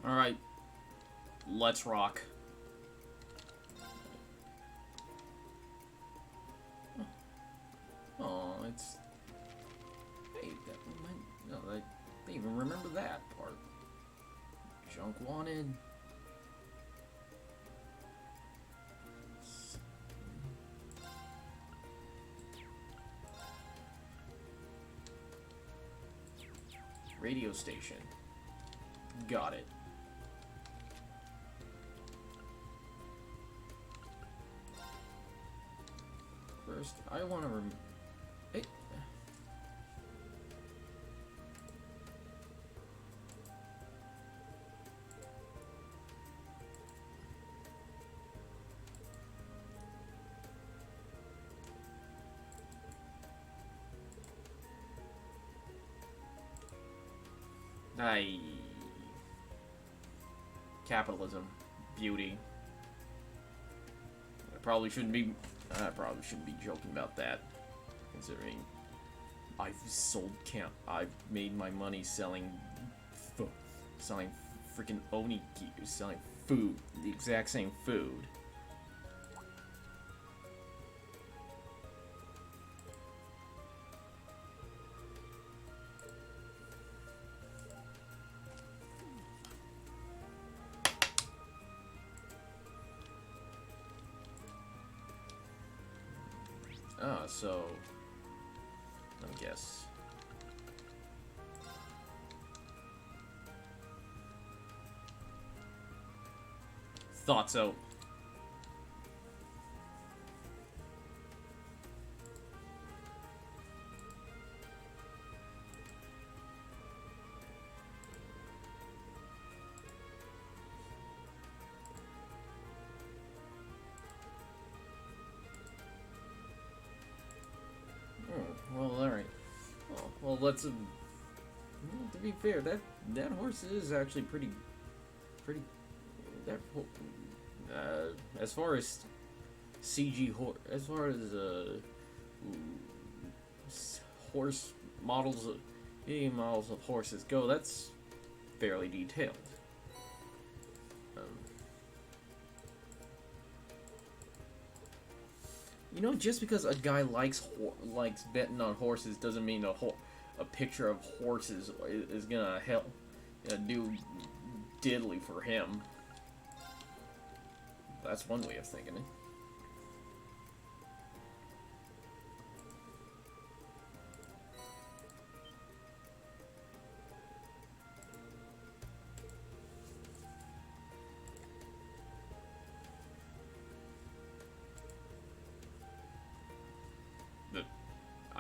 Alright. Let's rock. Oh, it's... Hey, that might... No, I didn't even remember that part. Junk wanted. Radio station. Got it. First, I want to Hey. Capitalism. Beauty. I probably shouldn't be joking about that, considering I've made my money selling freaking onigiri, selling food, the exact same food. So let me guess. Thought so. Well, alright. Well, let's... to be fair, that horse is actually pretty... as far as CG horse... As far as, horse models... Game models of horses go, that's fairly detailed. You know, just because a guy likes betting on horses doesn't mean a picture of horses is gonna do diddly for him. That's one way of thinking it.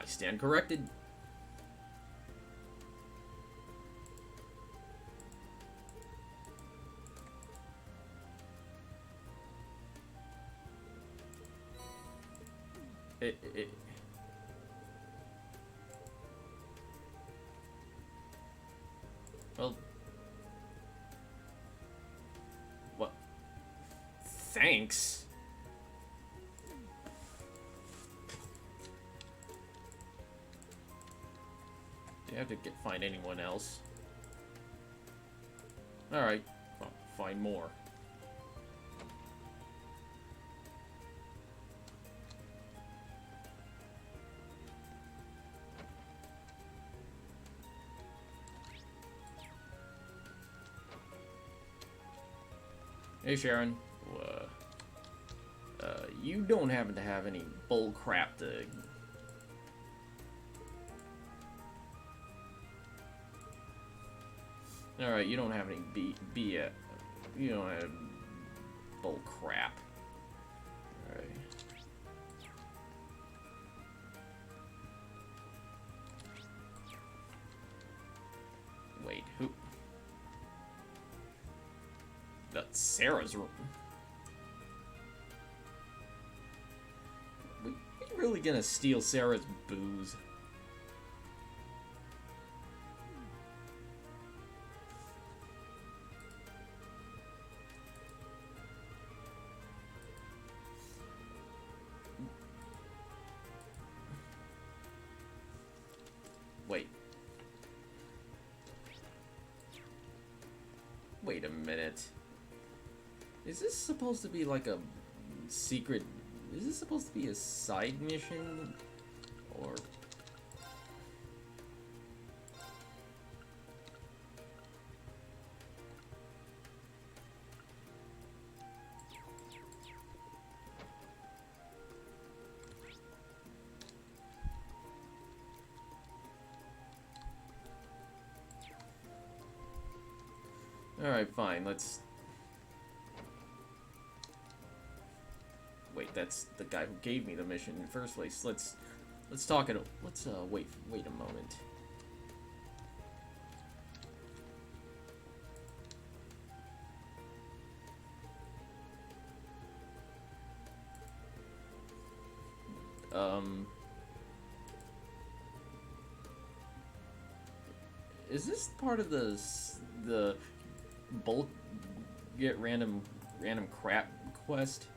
Stand corrected. Well, what? Thanks. You have to find anyone else. Alright, well, find more. Hey Sharon, you don't happen to have any bull crap to... Alright, you don't have any you don't have bull crap. Alright. Wait, who? That's Sarah's room. We really gonna steal Sarah's booze? Wait. Wait a minute. Is this supposed to be like a secret? Is this supposed to be a side mission? Or... Alright, fine, let's... Wait, that's the guy who gave me the mission in the first place. Let's talk it... Let's, wait a moment. Is this part of the bulk get random crap quest?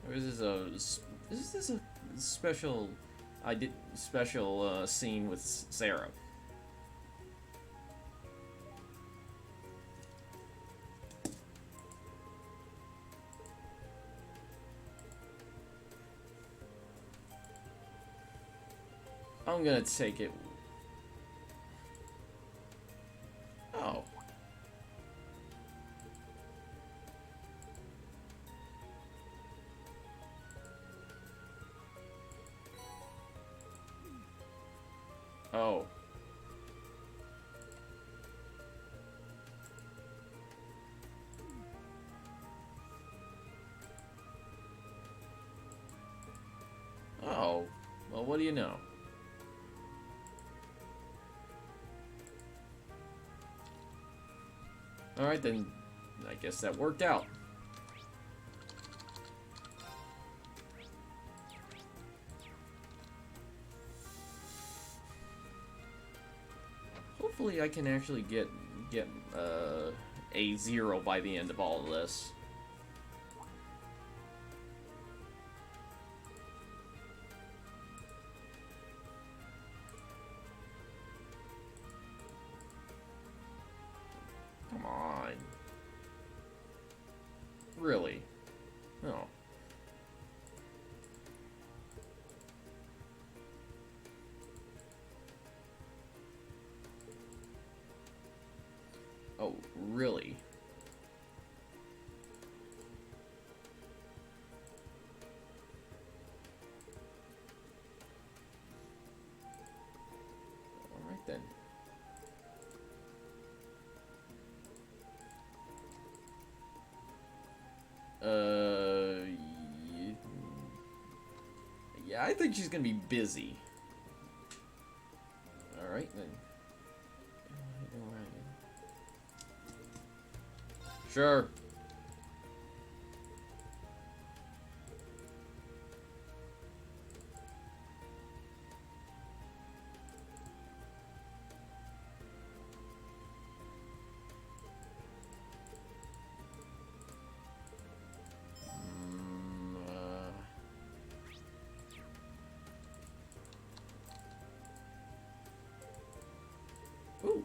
Or is this a special scene with Sarah? I'm gonna take it. Oh. Oh. Oh. Well, what do you know? Alright then, I guess that worked out. Hopefully I can actually get a 0 by the end of all of this. Come on. Really? No. Oh, really? Alright then. Yeah, I think she's gonna be busy. Alright then. Sure. Ooh.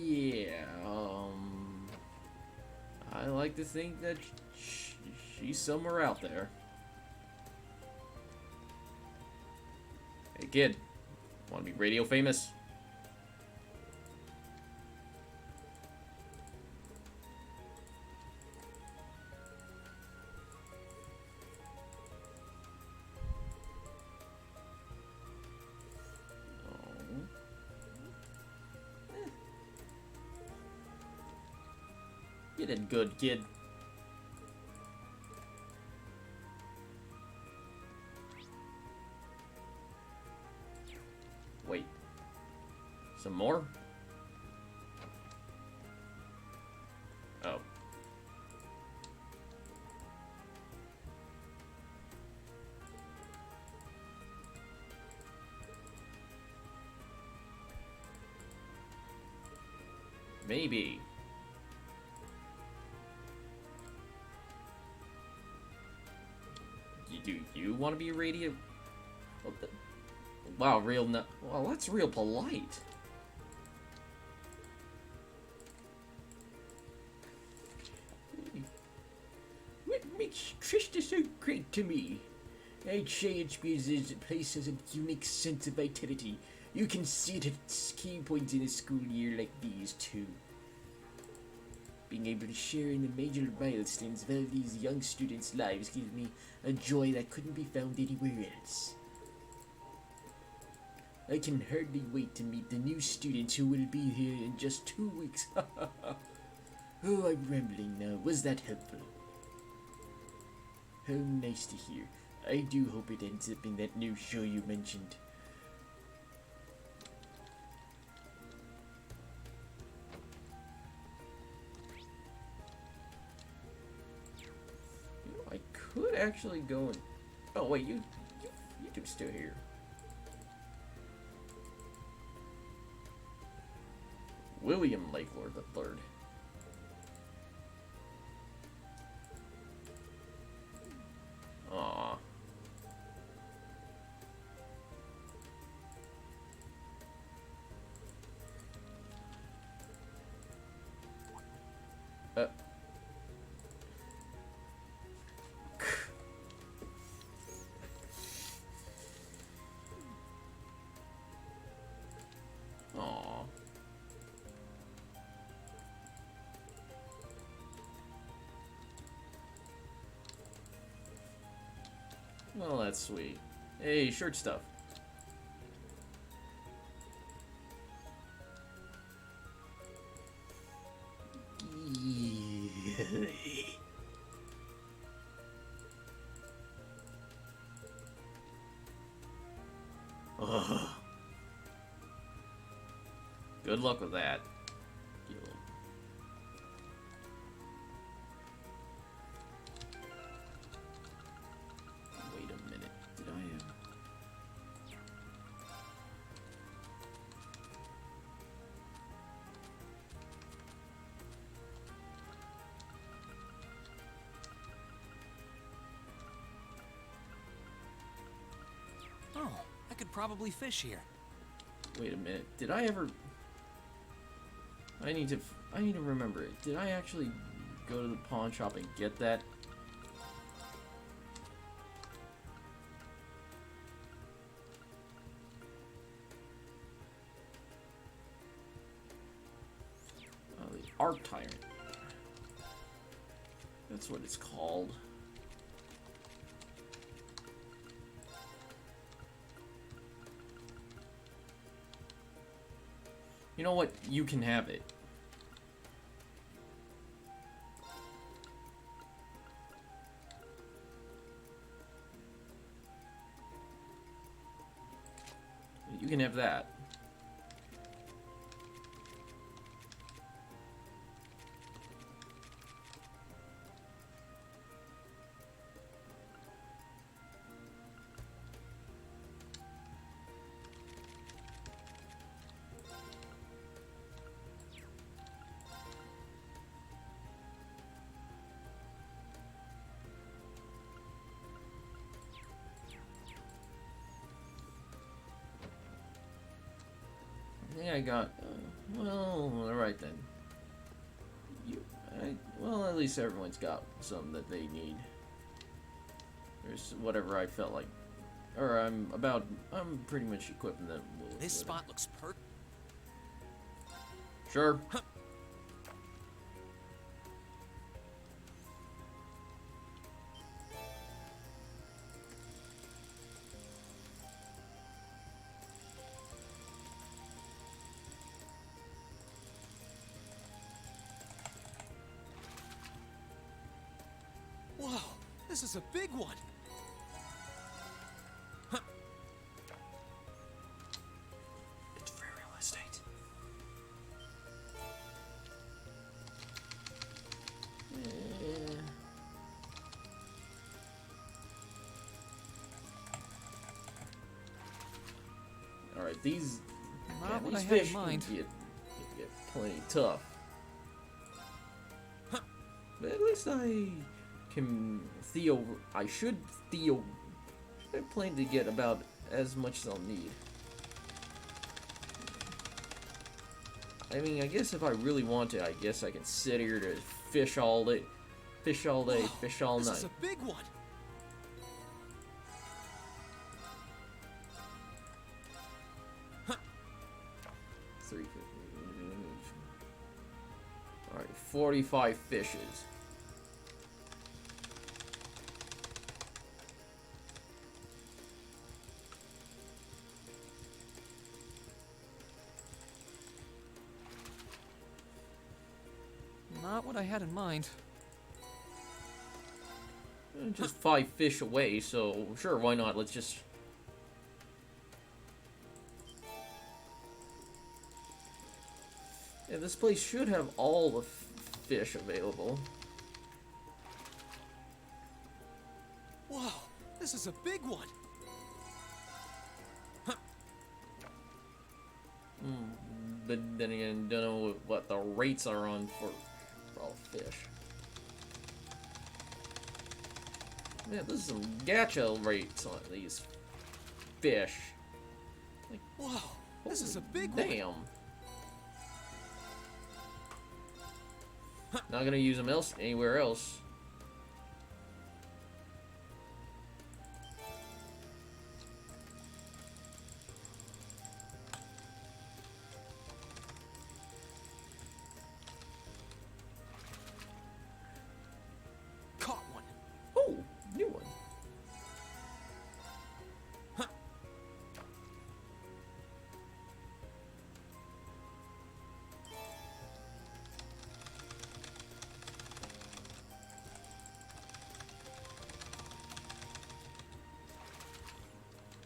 Yeah, I like to think that she's somewhere out there. Hey kid, wanna be radio famous? You did good, kid. Wait. Some more? Oh. Maybe. want to be a radio? Wow, well, that's real polite. What makes Trista so great to me? I'd say it's because this place has a unique sense of vitality. You can see it at key points in a school year like these, too. Being able to share in the major milestones of all these young students' lives gives me a joy that couldn't be found anywhere else. I can hardly wait to meet the new students who will be here in just 2 weeks. Oh, I'm rambling now. Was that helpful? How nice to hear. I do hope it ends up in that new show you mentioned. You know, I could actually go and... Oh, wait, you two still here. William Lakelord III. Aww. Aww. Well, that's sweet. Hey, shirt stuff. Ugh. Good luck with that. Wait a minute. Did I Oh, I could probably fish here. Wait a minute. Did I ever... I need to remember it. Did I actually go to the pawn shop and get that? Oh, the Arc Tyrant. That's what it's called. You know what? You can have it. You can have that. Yeah, I got. Well, all right then. Well, at least everyone's got some that they need. There's whatever I felt like, or I'm pretty much equipping them. This spot looks Sure. Huh. Whoa, this is a big one. Huh. It's for real estate. All right, these. Not what these I had in fish mind. Get plenty tough. Huh. But at least I can I should I plan to get about as much as I'll need. I mean, I guess if I really want to, I guess I can sit here to fish all day, fish all day, fish all night. This is a big one. Alright, 45 fishes. Not what I had in mind. Just 5 fish away, so sure, why not? Let's just... Yeah, this place should have all the fish available. Whoa, this is a big one. But then again, don't know what the rates are on for all fish. Yeah, this is some gacha rates on these fish. Like, Whoa, this is a big damn. one. Not gonna use them anywhere else. Caught one. Oh, new one.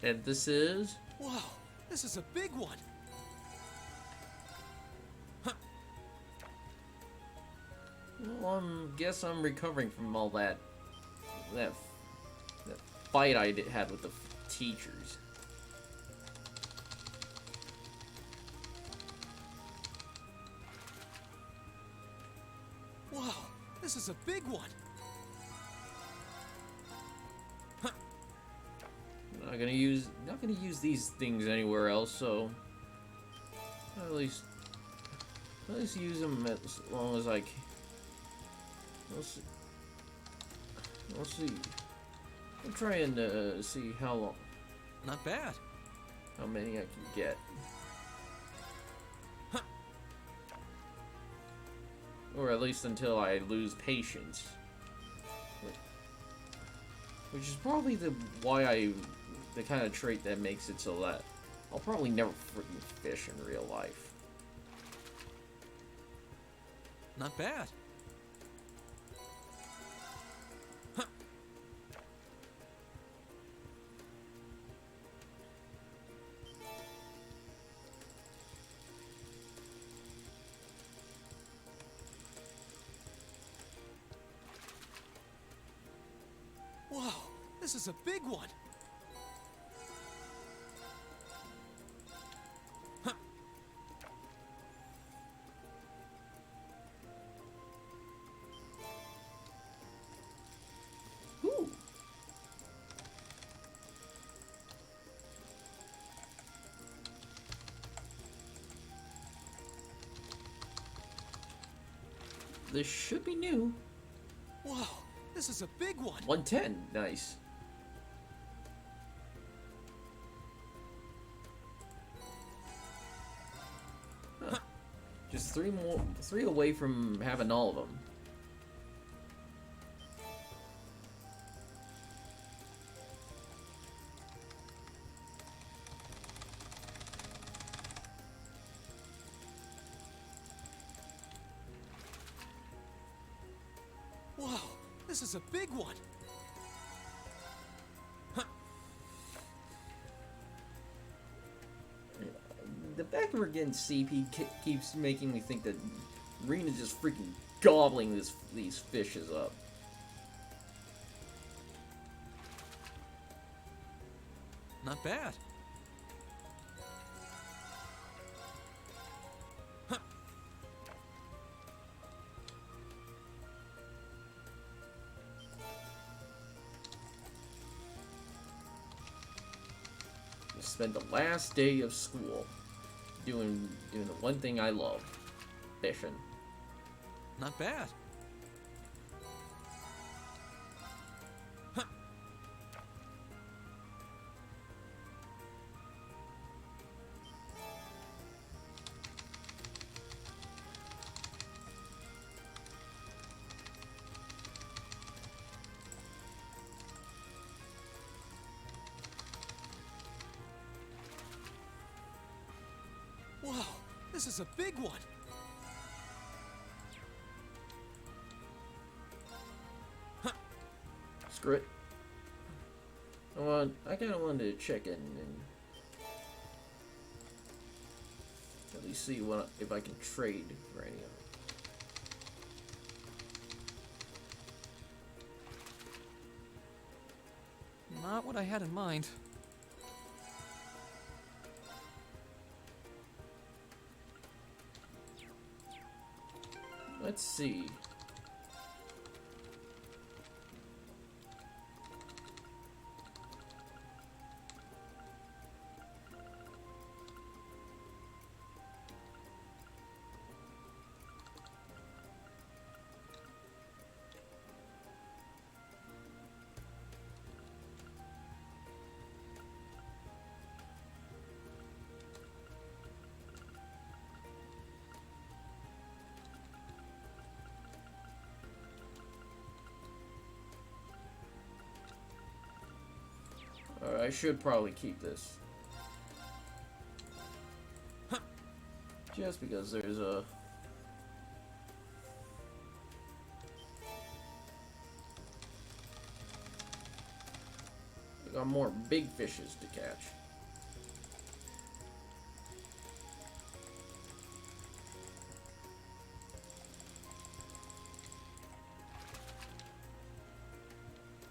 And this is... Whoa, this is a big one. Well, guess I'm recovering from all that fight I had with the teachers. Whoa, this is a big one. Not gonna use these things anywhere else, so at least use them as long as I can. We'll see. I'm trying to see how long, Not bad. how many I can get. Or at least until I lose patience. Which is probably the kind of trait that makes it so that I'll probably never freaking fish in real life. Not bad. Whoa, this is a big one. Ooh. This should be new. Whoa, this is a big one. 110, nice. Huh. Just three away from having all of them. Whoa, this is a big one. The fact that we're getting CP keeps making me think that Rena's just freaking gobbling these fishes up. Not bad. spend the last day of school doing the one thing I love, fishing. Not bad. Whoa, this is a big one. Screw it. I kind of wanted to check in and at least see if I can trade for any of it. Not what I had in mind. Let's see. I should probably keep this. Just because there's a... I got more big fishes to catch.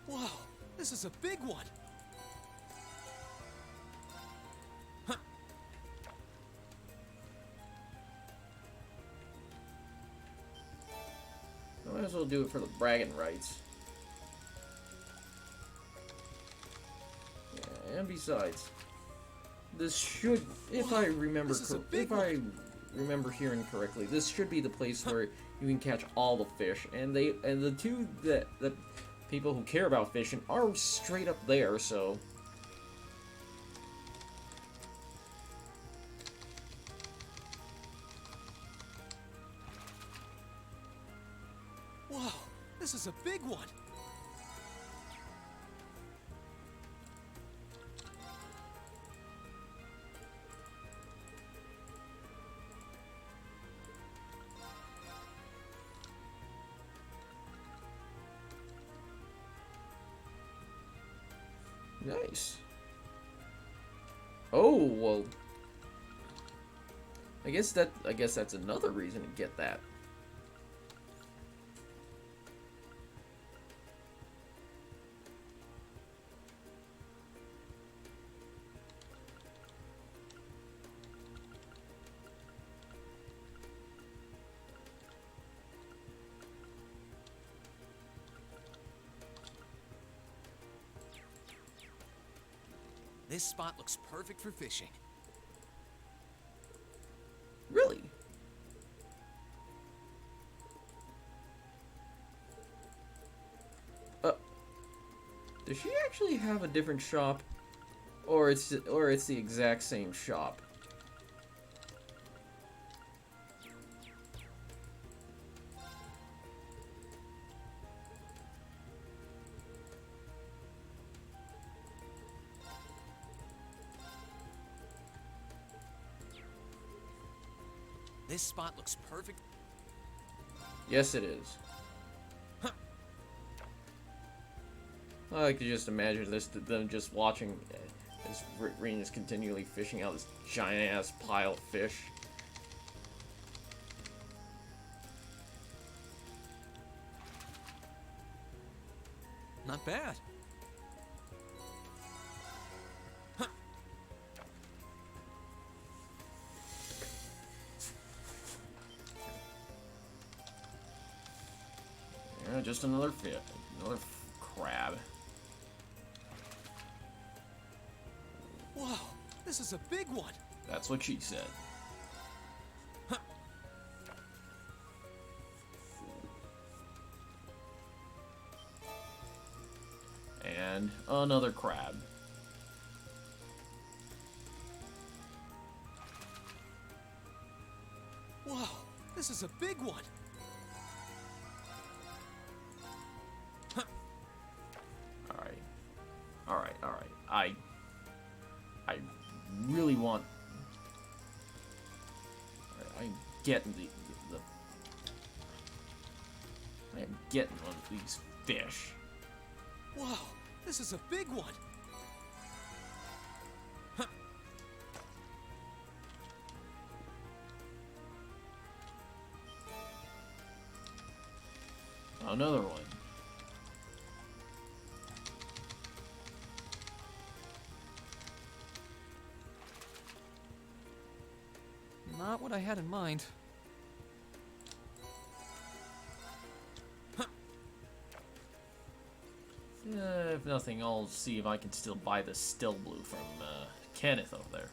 Whoa, this is a big one. I might as well do it for the bragging rights. Yeah, and besides, this should, if I remember hearing correctly, this should be the place where you can catch all the fish, and the two that people who care about fishing are straight up there, so. Whoa, this is a big one. Nice. Oh, well. I guess that's another reason to get that. This spot looks perfect for fishing. Really? Does she actually have a different shop? Or it's the exact same shop? This spot looks perfect. Yes, it is. I like to just imagine them just watching as Reen is continually fishing out this giant-ass pile of fish. Not bad. Yeah, just another fish, another crab. Whoa, this is a big one. That's what she said. And another crab. Wow, this is a big one. Alright. Alright, alright. I really want... I'm getting I am getting one of these fish. Wow, this is a big one. Another one. Not what I had in mind. If nothing, I'll see if I can still buy the still blue from Kenneth over there.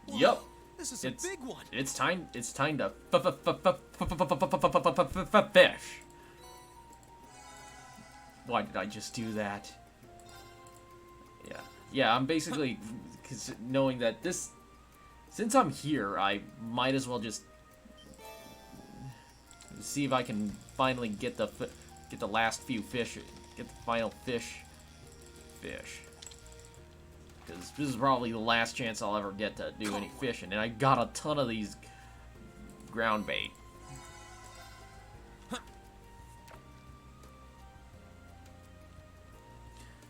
Whoa, Yup. This is a big one. It's time to fish. Why did I just do that? Yeah, I'm basically knowing that this, since I'm here, I might as well just see if I can finally get the last few fish, get the final fish. Because this is probably the last chance I'll ever get to do any fishing, and I got a ton of these ground bait.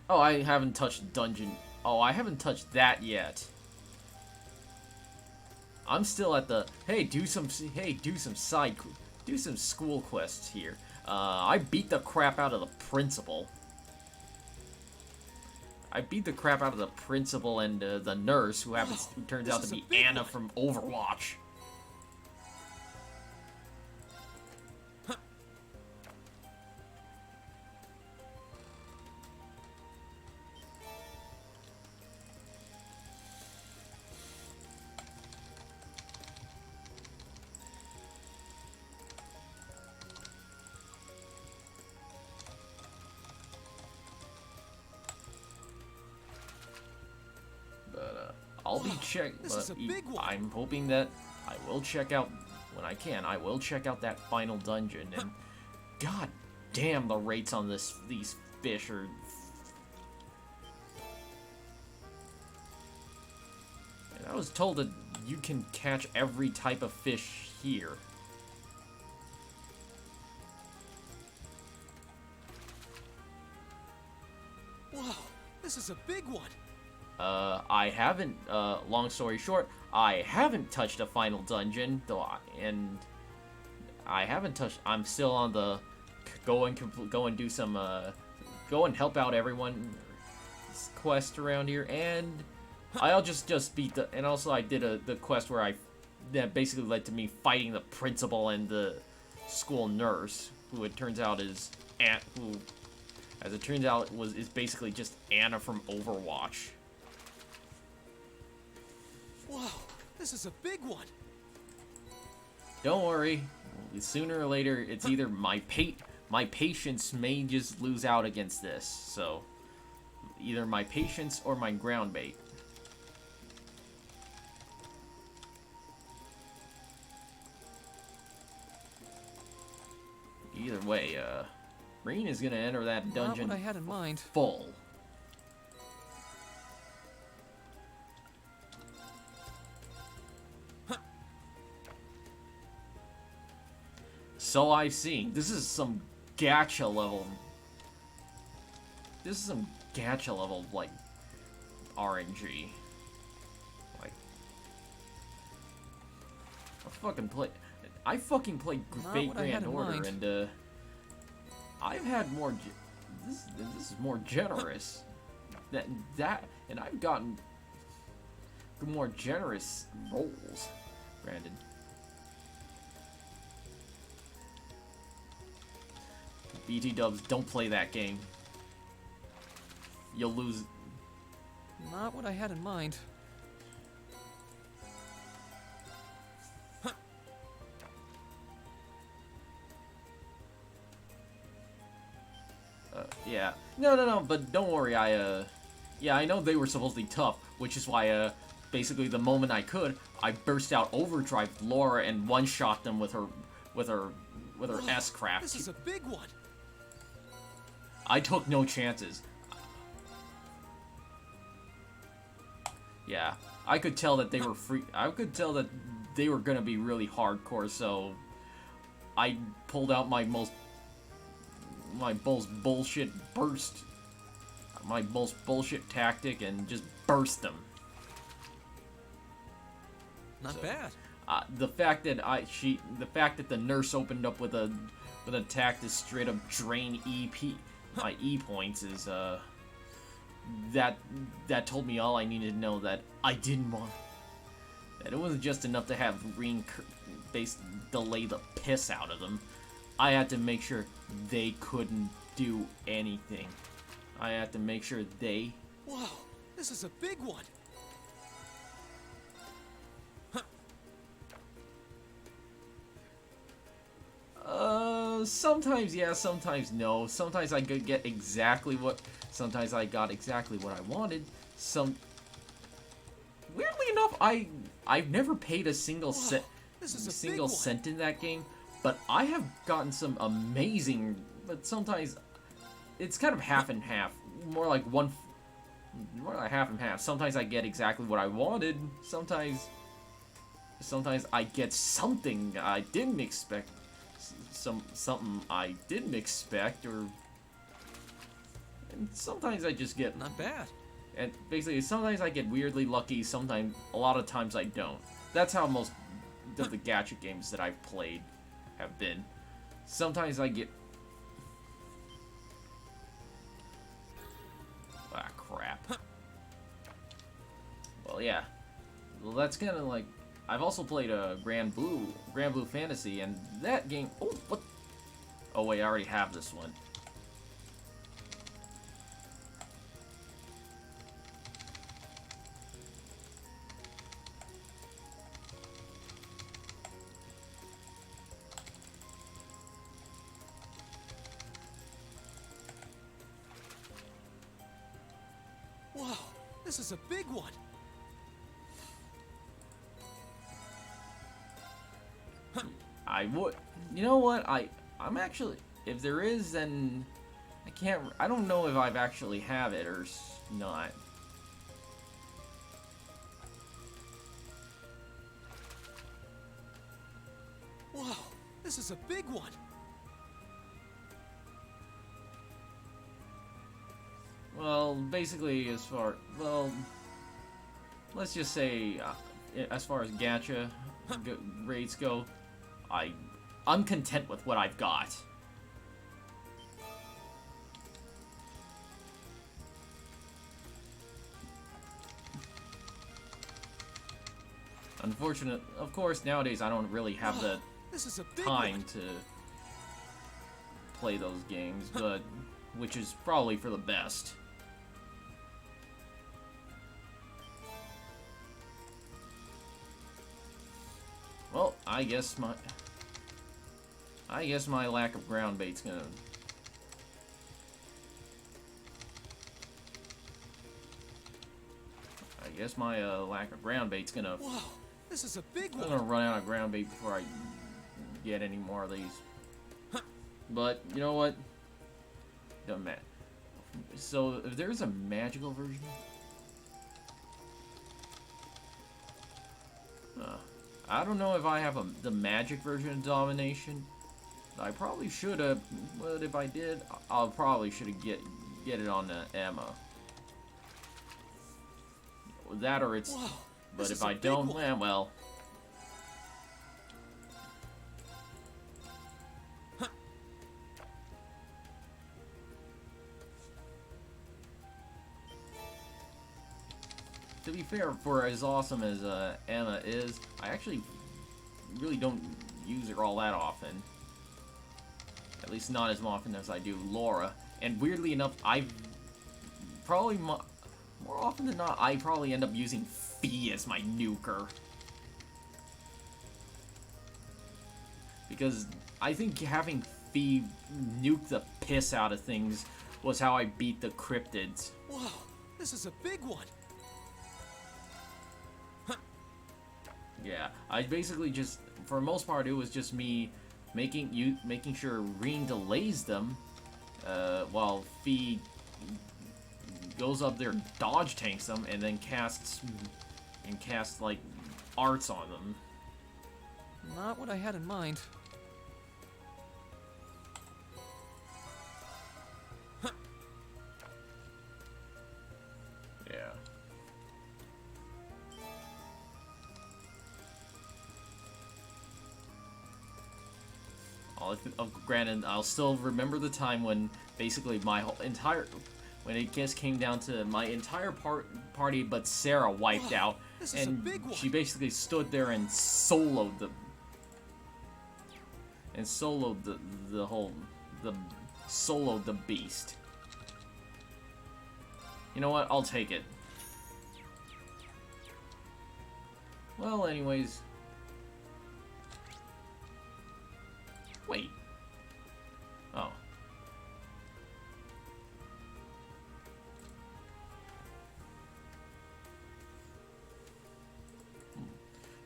Oh, I haven't touched dungeon. Oh, I haven't touched that yet. I'm still at the do some school quests here. I beat the crap out of the principal. I beat the crap out of the principal and the nurse, who turns out to be Anna from Overwatch. I'll be I'm hoping that I will check out, when I can, I will check out that final dungeon, and god damn, the rates on these fish are... And I was told that you can catch every type of fish here. Wow, this is a big one. I haven't, long story short, I haven't touched a final dungeon, though, I'm still on the go and do some, go and help out everyone quest around here, and I'll just beat the, and also I did the quest where that basically led to me fighting the principal and the school nurse, who it turns out is, as it turns out, is basically just Anna from Overwatch. Wow, this is a big one. Don't worry. Sooner or later, it's either my patience may just lose out against this. So, either my patience or my ground bait. Either way, Green is gonna enter that dungeon Not what I had in mind. full. So I've seen. This is some gacha level. This is some gacha level, like, RNG. Like, I fucking played Fate Grand Order, and I've had more. This is more generous. And I've gotten more generous rolls. Granted. BT dubs, don't play that game. You'll lose. Not what I had in mind. Yeah. No, but don't worry, yeah, I know they were supposedly tough, which is why, basically the moment I could, I burst out overdrive Laura and one-shot them with her S-craft. This is a big one. I took no chances. Yeah, I could tell that they were I could tell that they were gonna be really hardcore, so I pulled out my most bullshit burst, my most bullshit tactic, and just burst them. Not bad. The fact that the nurse opened up with an attack to straight up drain my E points is that told me all I needed to know, that I didn't want, that it wasn't just enough to have delay the piss out of them. I had to make sure they couldn't do anything. I had to make sure they... Wow, this is a big one. Sometimes yeah, sometimes no. Sometimes I could get exactly what... Sometimes I got exactly what I wanted. Weirdly enough, I've never paid a single cent in that game, but I have gotten some amazing... But sometimes it's kind of half and half. More like half and half. Sometimes I get exactly what I wanted. Sometimes I get something I didn't expect. Something I didn't expect, and sometimes I just get... Not bad. And basically, sometimes I get weirdly lucky, a lot of times I don't. That's how most of the gacha games that I've played have been. Sometimes I get... Ah, crap. Well, yeah. Well, that's kind of like... I've also played Grand Blue Fantasy, and that game... Oh, what? Oh, wait, I already have this one. Wow, this is a big one. I would... You know what? I'm actually... If there is, then... I don't know if I've actually have it or not. Wow, this is a big one. Well, basically, well, let's just say, as far as gacha rates go, I'm content with what I've got. Unfortunate, of course, nowadays I don't really have the time to play those games, but which is probably for the best. Well, I guess my lack of ground bait's gonna... I guess my lack of ground bait's gonna... Wow, this is a big one. I'm gonna run out of ground bait before I get any more of these. But, you know what? Doesn't matter. So, if there's a magical version... I don't know if I have the magic version of Domination. I probably should have, but if I did, I'll probably should have get it on the Emma. That or it's... Whoa, but if I don't, well... To be fair, for as awesome as Emma is, I actually really don't use her all that often. At least not as often as I do Laura. And weirdly enough, I've probably more often than not, I probably end up using Fee as my nuker. Because I think having Fee nuke the piss out of things was how I beat the cryptids. Whoa, this is a big one. Yeah, I basically just, for the most part, it was just me making sure Reen delays them, while Fee goes up there, dodge tanks them, and then casts like arts on them. Not what I had in mind. Yeah. Granted, I'll still remember the time when basically my whole entire, when it just came down to my entire party but Sarah wiped out, and she basically stood there and soloed the soloed the beast. You know what? I'll take it. Well, anyways. Wait. Oh.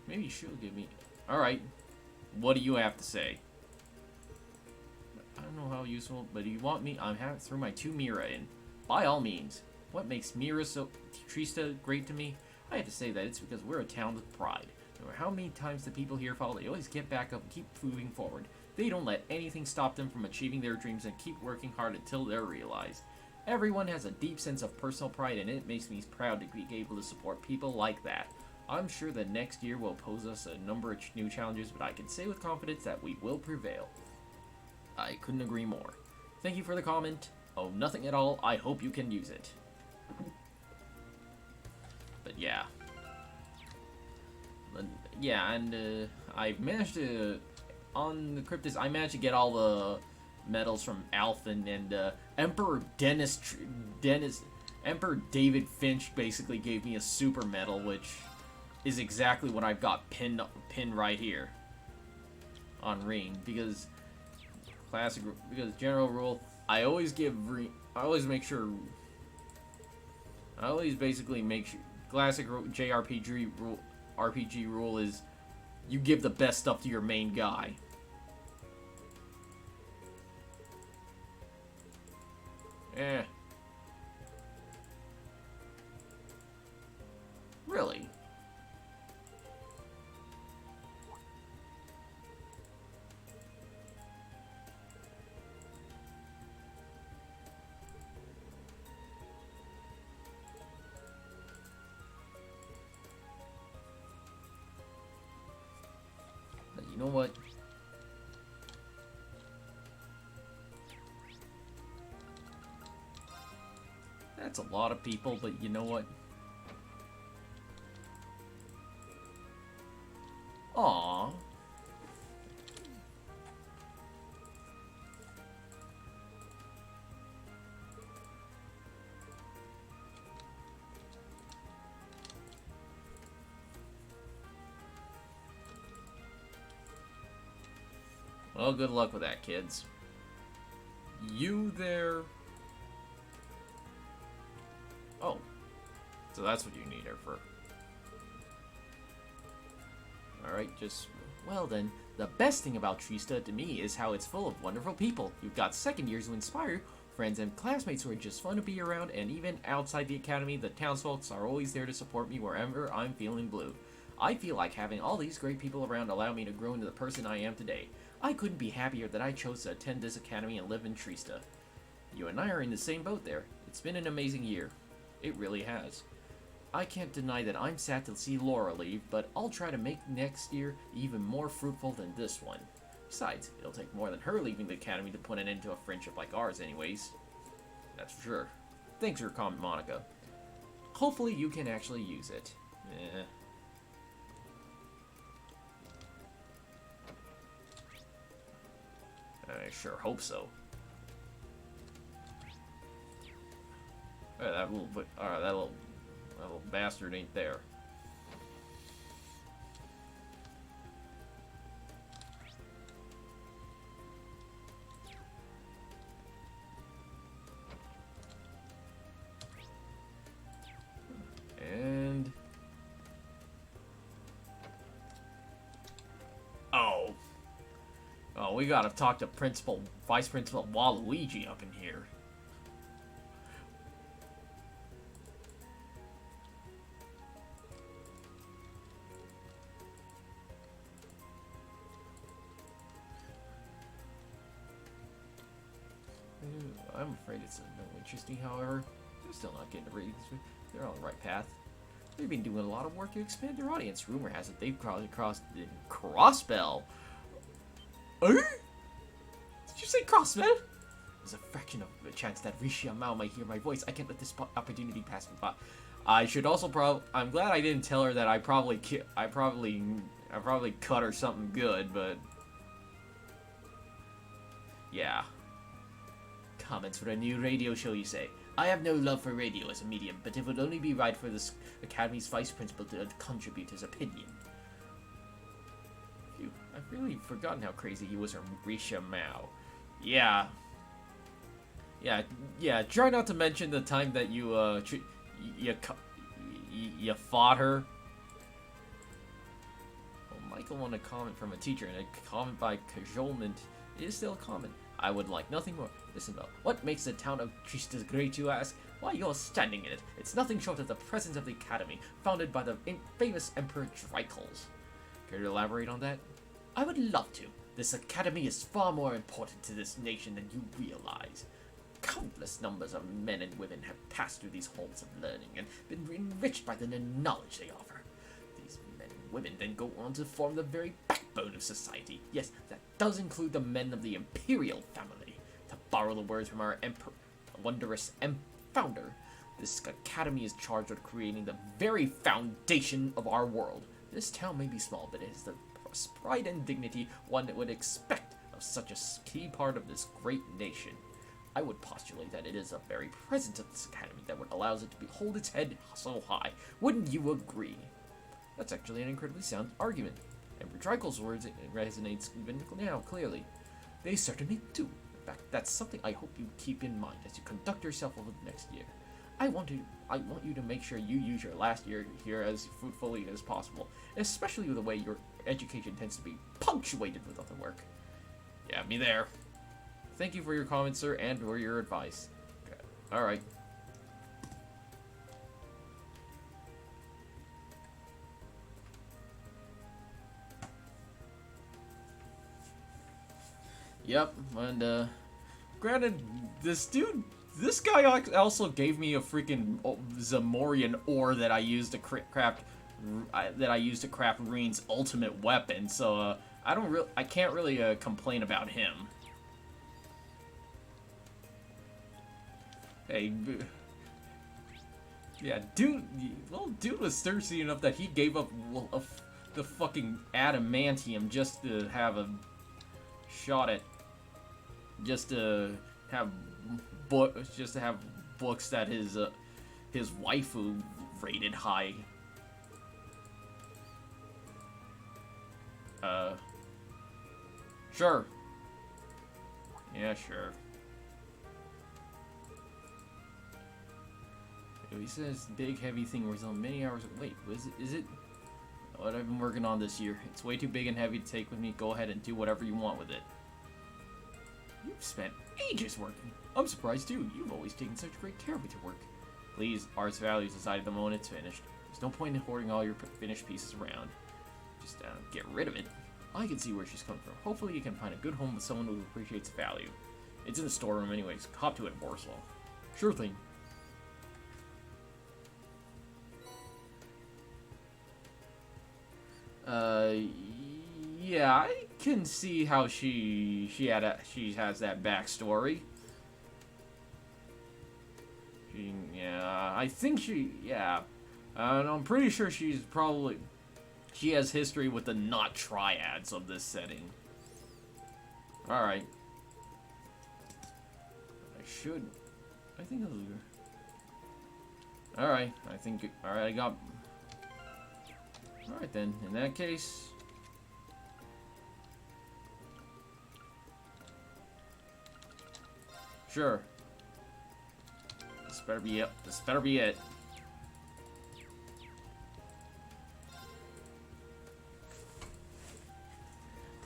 Maybe she'll give me... Alright. What do you have to say? I don't know how useful, but do you want me? I'm having throw my 2 Mira in. By all means. What makes Mira so... Trista great to me? I have to say that it's because we're a town with pride. No matter how many times the people here fall, they always get back up and keep moving forward. They don't let anything stop them from achieving their dreams and keep working hard until they're realized. Everyone has a deep sense of personal pride, and it makes me proud to be able to support people like that. I'm sure that next year will pose us a number of new challenges, but I can say with confidence that we will prevail. I couldn't agree more. Thank you for the comment. Oh, nothing at all. I hope you can use it. But yeah. Yeah, and I managed to... On the Cryptids, I managed to get all the medals from Alphen, and Emperor Emperor David Finch basically gave me a super medal, which is exactly what I've got pinned right here on Reen, because general rule, I always basically make sure classic RPG rule is you give the best stuff to your main guy. Really? But you know what? That's a lot of people, but you know what? Aww. Well, good luck with that, kids. You there... Oh. So that's what you need her for. Alright, just... Well then, the best thing about Trista to me is how it's full of wonderful people. You've got second years who inspire, friends and classmates who are just fun to be around, and even outside the academy, the townsfolk are always there to support me wherever I'm feeling blue. I feel like having all these great people around allow me to grow into the person I am today. I couldn't be happier that I chose to attend this academy and live in Trista. You and I are in the same boat there. It's been an amazing year. It really has. I can't deny that I'm sad to see Laura leave, but I'll try to make next year even more fruitful than this one. Besides, it'll take more than her leaving the academy to put an end to a friendship like ours anyways. That's for sure. Thanks for your comment, Monica. Hopefully you can actually use it. I sure hope so. That little bastard ain't there. And oh, we gotta talk to Vice Principal Waluigi up in here. I'm afraid it's no interesting, however. They're still not getting ready. They're on the right path. They've been doing a lot of work to expand their audience. Rumor has it they've crossed the Crossbell. Did you say Crossbell? There's a fraction of a chance that Rishi Mao might hear my voice. I can't let this opportunity pass me by. I should also I'm glad I didn't tell her that I probably cut her something good, but yeah. Comments for a new radio show, you say? I have no love for radio as a medium, but it would only be right for this Academy's vice principal to contribute his opinion. Phew, I've really forgotten how crazy he was from Risha Mao. Yeah. Try not to mention the time that you fought her. Well, Michael wanted a comment from a teacher, and a comment by cajolement is still a comment. I would like nothing more. Listen, Bell. What makes the town of Trista great, you ask? Why, you're standing in it. It's nothing short of the presence of the Academy, founded by the famous Emperor Drykles. Care to elaborate on that? I would love to. This Academy is far more important to this nation than you realize. Countless numbers of men and women have passed through these halls of learning and been enriched by the knowledge they offer. These men and women then go on to form the very backbone of society. Yes, that does include the men of the Imperial family. To borrow the words from our wondrous founder, this Academy is charged with creating the very foundation of our world. This town may be small, but it has the pride and dignity one would expect of such a key part of this great nation. I would postulate that it is the very presence of this Academy that would allow it to hold its head so high. Wouldn't you agree? That's actually an incredibly sound argument. Emperor Drykle's words resonates even now clearly. They certainly do. In fact, that's something I hope you keep in mind as you conduct yourself over the next year. I want you to make sure you use your last year here as fruitfully as possible, especially with the way your education tends to be punctuated with other work. Yeah, me there. Thank you for your comments, sir, and for your advice. Okay. Alright. Yep, and granted, this guy also gave me a freaking Zamorian ore that I used to craft Reen's ultimate weapon. So I can't really complain about him. Hey, yeah, dude was thirsty enough that he gave up the fucking adamantium just to have a shot at. Just to have books that his waifu rated high. Sure. Yeah, sure. He says big heavy thing was on many hours. Wait, is it? What I've been working on this year. It's way too big and heavy to take with me. Go ahead and do whatever you want with it. You've spent ages working. I'm surprised too. You've always taken such great care with your work. Please, art's values aside the moment it's finished. There's no point in hoarding all your finished pieces around. Just get rid of it. I can see where she's coming from. Hopefully you can find a good home with someone who appreciates value. It's in the storeroom anyways. Hop to it, Borslow. Sure thing. Yeah, I can see how she has that backstory. I think and I'm pretty sure she has history with the not triads of this setting. Alright. should. I think those are. Alright, I think. Alright, I got. Alright then, in that case. Sure. This better be it. This better be it.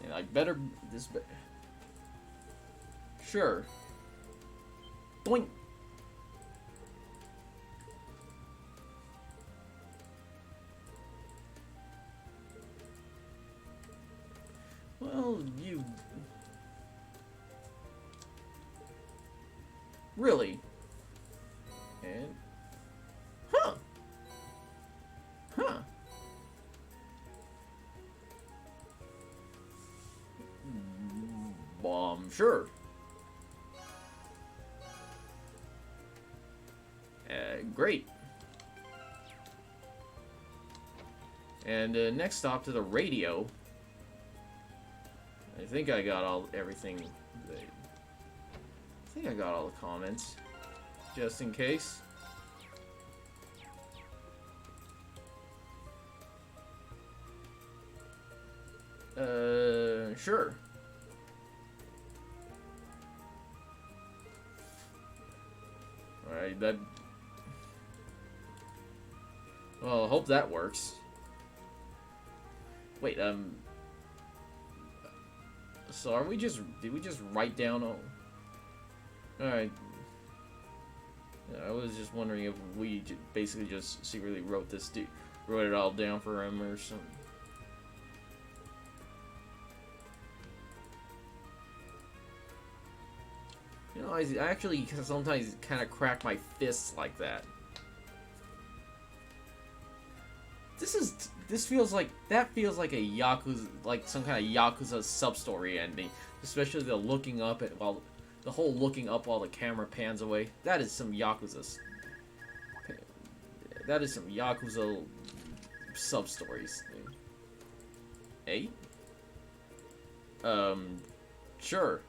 And I better. This. Sure. Boink. Well, you... Really? And... Huh! Huh! Sure. Great. And next stop to the radio. I think I got everything. I think I got all the comments, just in case. Sure. Alright, that... Well, I hope that works. Wait, so are we just... Did we just write down all... Alright. I was just wondering if we basically just secretly wrote it all down for him or something. You know, I actually sometimes kind of crack my fists like that. This feels like that feels like a Yakuza, like some kind of Yakuza sub-story ending, especially the looking up at the whole looking up while the camera pans away. That is some Yakuza. That is some Yakuza sub-stories. Eh? Sure.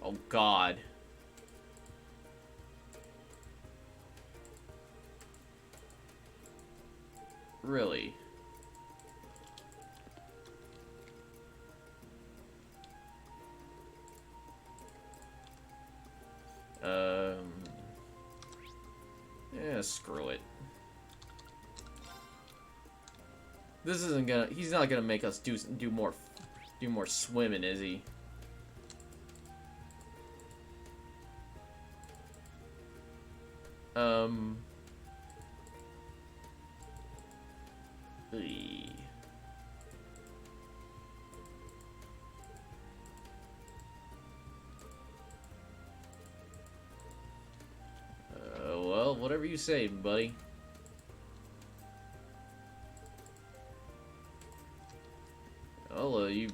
Oh God. Really? Yeah, screw it. This isn't gonna. He's not gonna make us do more swimming, is he? Well, whatever you say, buddy. Well, you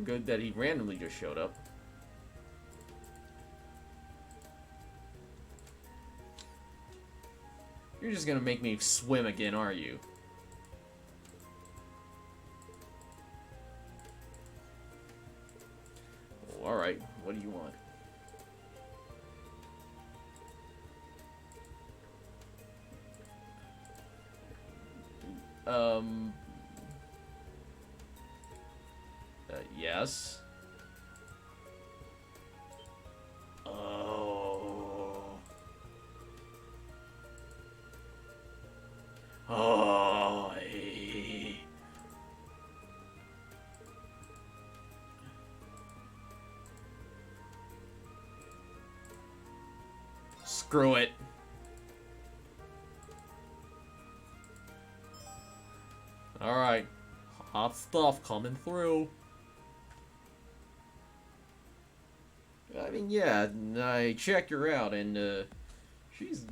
good that he randomly just showed up. You're just gonna make me swim again, are you? Oh, alright, what do you want? Yes. Oh. Oh. Screw it. Alright. Hot stuff coming through. I mean, yeah, I checked her out, and, she's...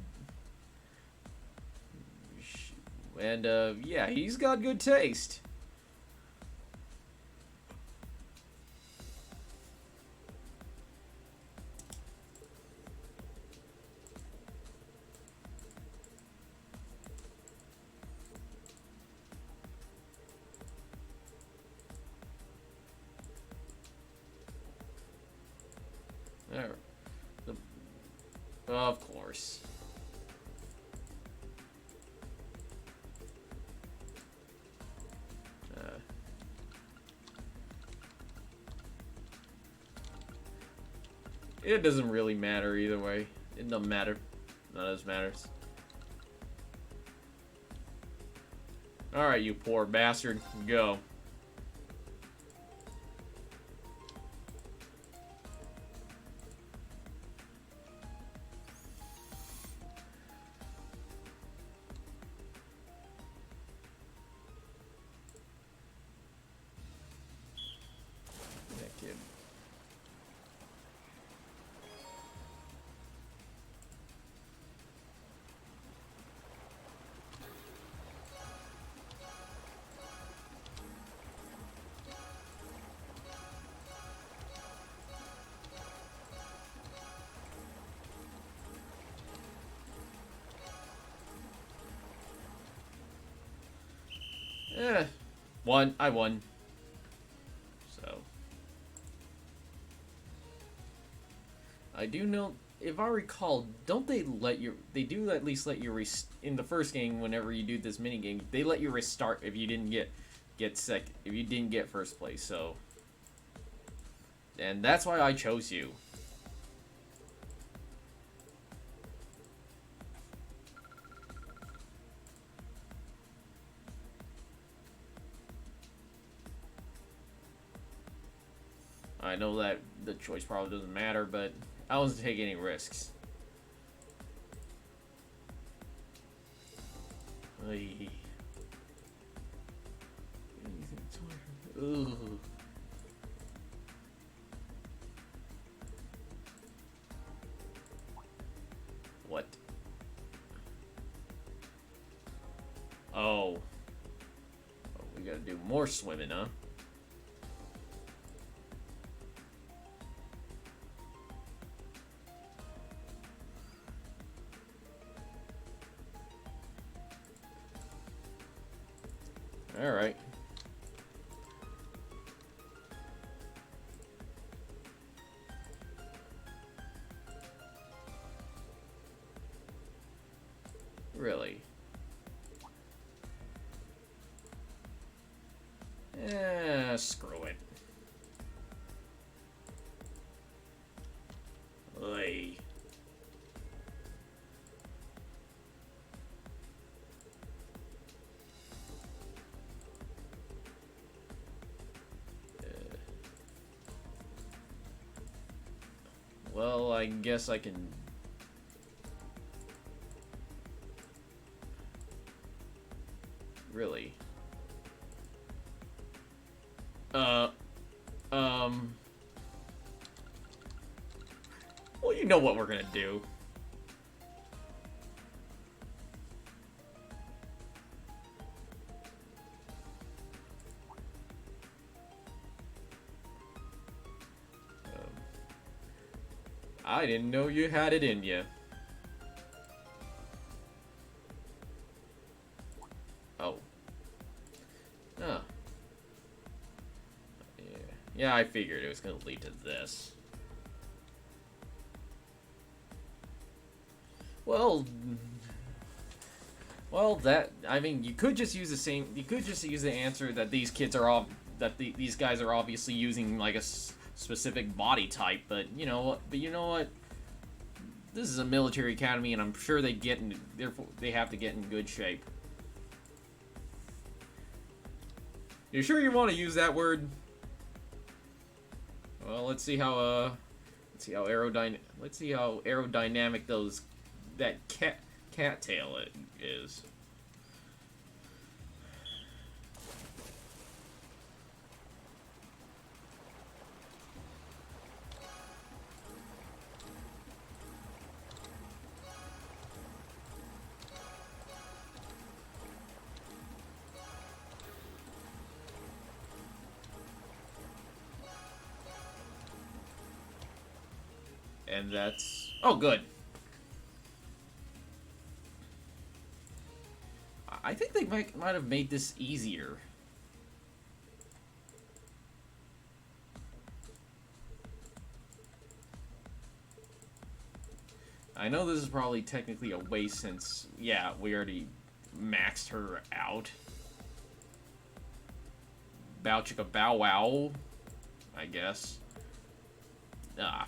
And, yeah, he's got good taste. Of course. It doesn't really matter either way. It doesn't matter. None of this matters. Alright, you poor bastard. Go. That kid. Won. I won. So. I do know, if I recall, don't they let you, they do at least let you, in the first game, whenever you do this mini game, they let you restart if you didn't get if you didn't get first place, so. And that's why I chose you. I know that the choice probably doesn't matter, but I wasn't taking any risks. Ugh. What? Oh. We gotta do more swimming, huh? Alright. Really? Screw it. Oy. Well, I guess I can... Really? Well, you know what we're gonna do. I didn't know you had it in you. Oh. Oh. Yeah. Yeah, I figured it was gonna lead to this. Well, that, I mean, you could just use the same, you could just use the answer that these kids are all, that these guys are obviously using, like, a specific body type, but, you know what, this is a military academy, and I'm sure therefore, they have to get in good shape. You sure you want to use that word? Well, let's see how aerodynamic that cattail is. And that's... Oh, good. I think they might have made this easier. I know this is probably technically a waste since, yeah, we already maxed her out. Bow chicka bow wow, I guess. Ah,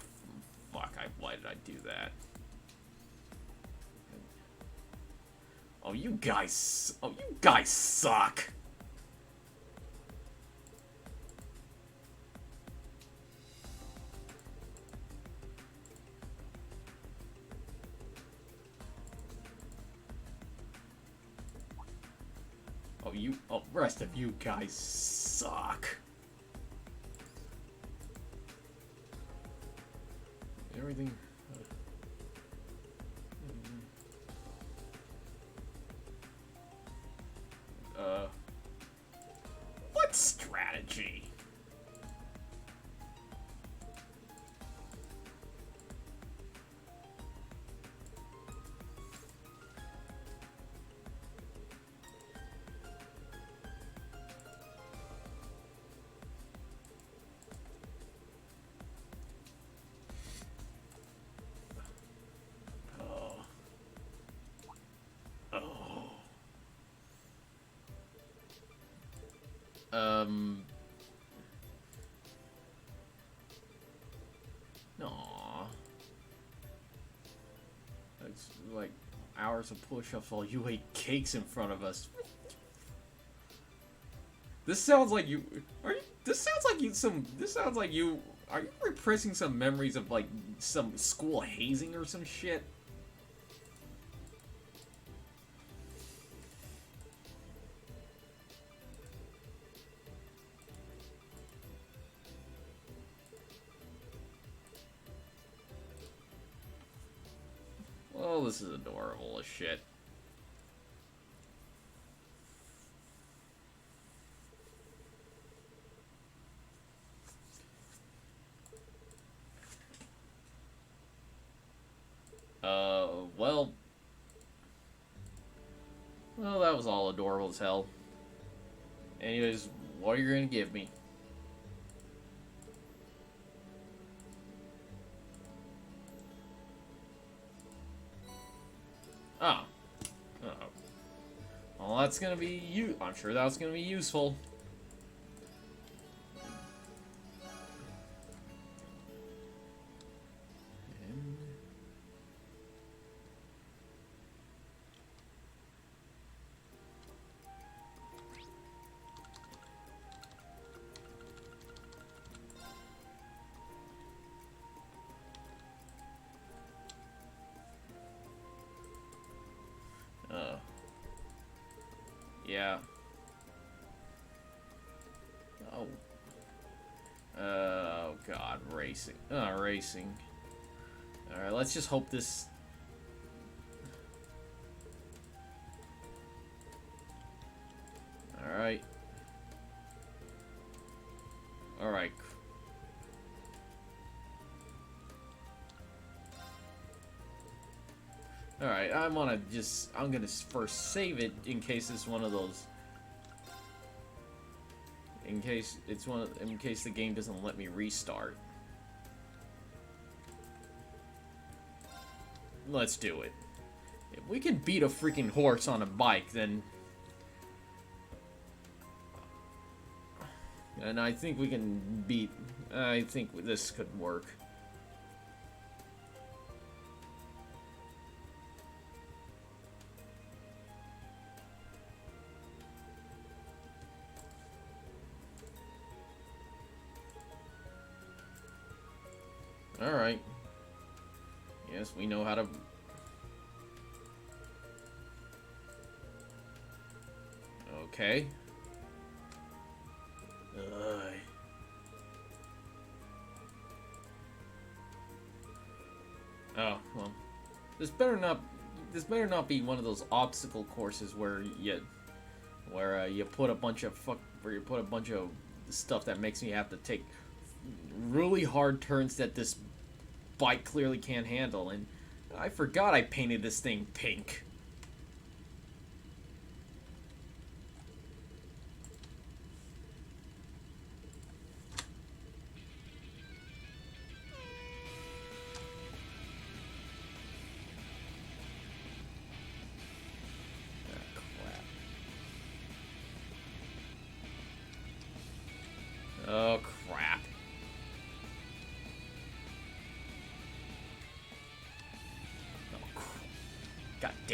fuck, why did I do that? Oh, you guys suck! Rest of you guys suck. Everything. What strategy? Aww. It's like hours of push-ups while you ate cakes in front of us. This sounds like you. This sounds like you. Are you repressing some memories of like some school hazing or some shit? Well, this is adorable as shit. Well... Well, that was all adorable as hell. Anyways, what are you gonna give me? Oh. Uh-oh. Well, that's gonna be I'm sure that's gonna be useful. Yeah. Oh. Oh god, racing. Racing. Alright, let's just hope this... Alright. Alright. Alright, I'm gonna first save it in case it's one of those... In case the game doesn't let me restart. Let's do it. If we can beat a freaking horse on a bike, then... And I think we can beat... I think this could work. Alright. Yes, we know how to... Okay. Oh, well. This better not be one of those obstacle courses where you put a bunch of stuff that makes me have to take really hard turns that this bike clearly can't handle, and I forgot I painted this thing pink.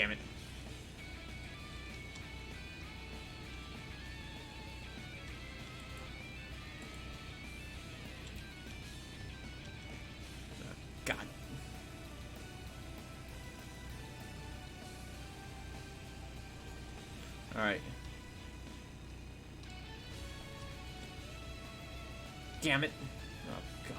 damn it. God. Alright. Damn it. Oh, God.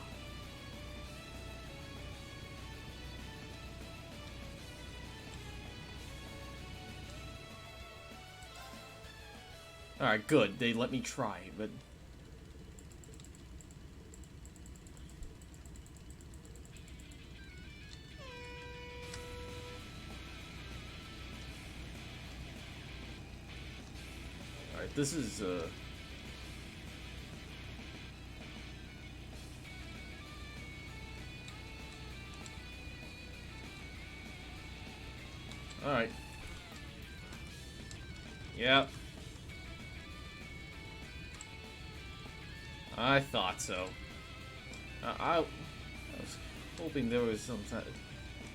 Alright, good. They let me try, but... Alright, this is, Alright. Yep. I thought so. I was hoping there was some...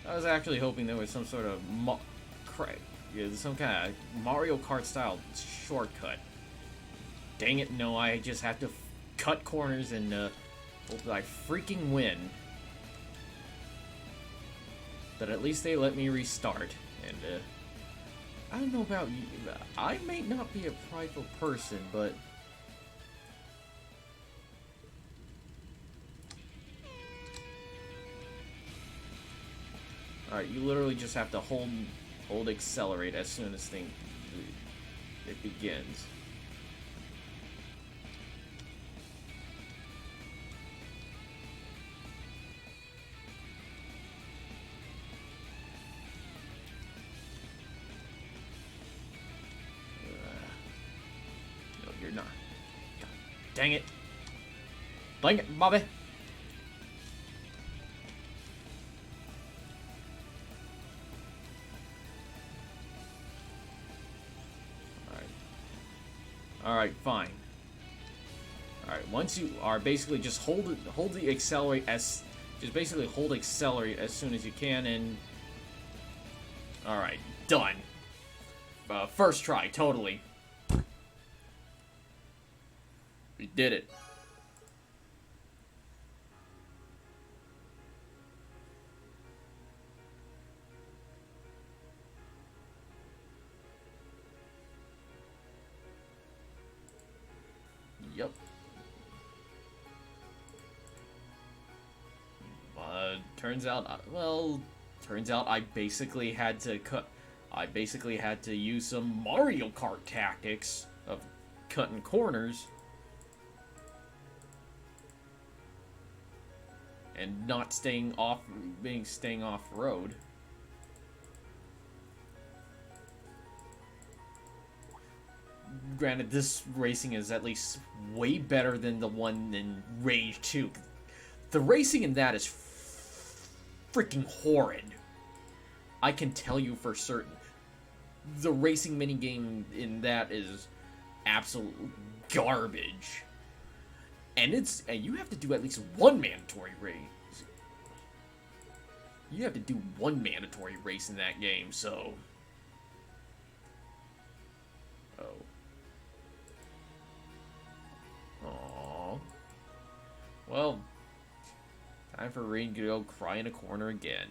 I was actually hoping there was some sort of... some kind of Mario Kart style shortcut. Dang it, no, I just have to cut corners and hope I freaking win. But at least they let me restart. And I don't know about you. I may not be a prideful person, but... Alright, you literally just have to hold accelerate as soon as it begins. No, you're not. God, dang it. Dang it, Bobby. Alright, fine. Alright, once you are basically just hold the accelerate as... Just basically hold accelerate as soon as you can and... Alright, done. First try, totally. We did it. Yep. Turns out I basically had to use some Mario Kart tactics of cutting corners and not staying off road. Granted, this racing is at least way better than the one in Rage 2. The racing in that is freaking horrid. I can tell you for certain. The racing minigame in that is absolute garbage. And you have to do at least one mandatory race. You have to do one mandatory race in that game, so... Oh. Aww. Well, time for Rain to go cry in a corner again.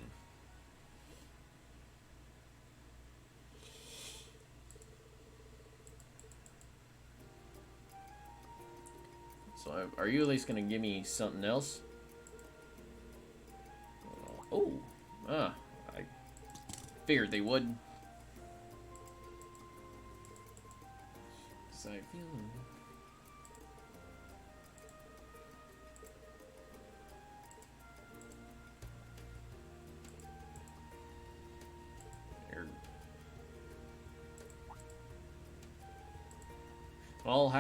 So, are you at least gonna give me something else? Oh, I figured they would. So I feel... Well,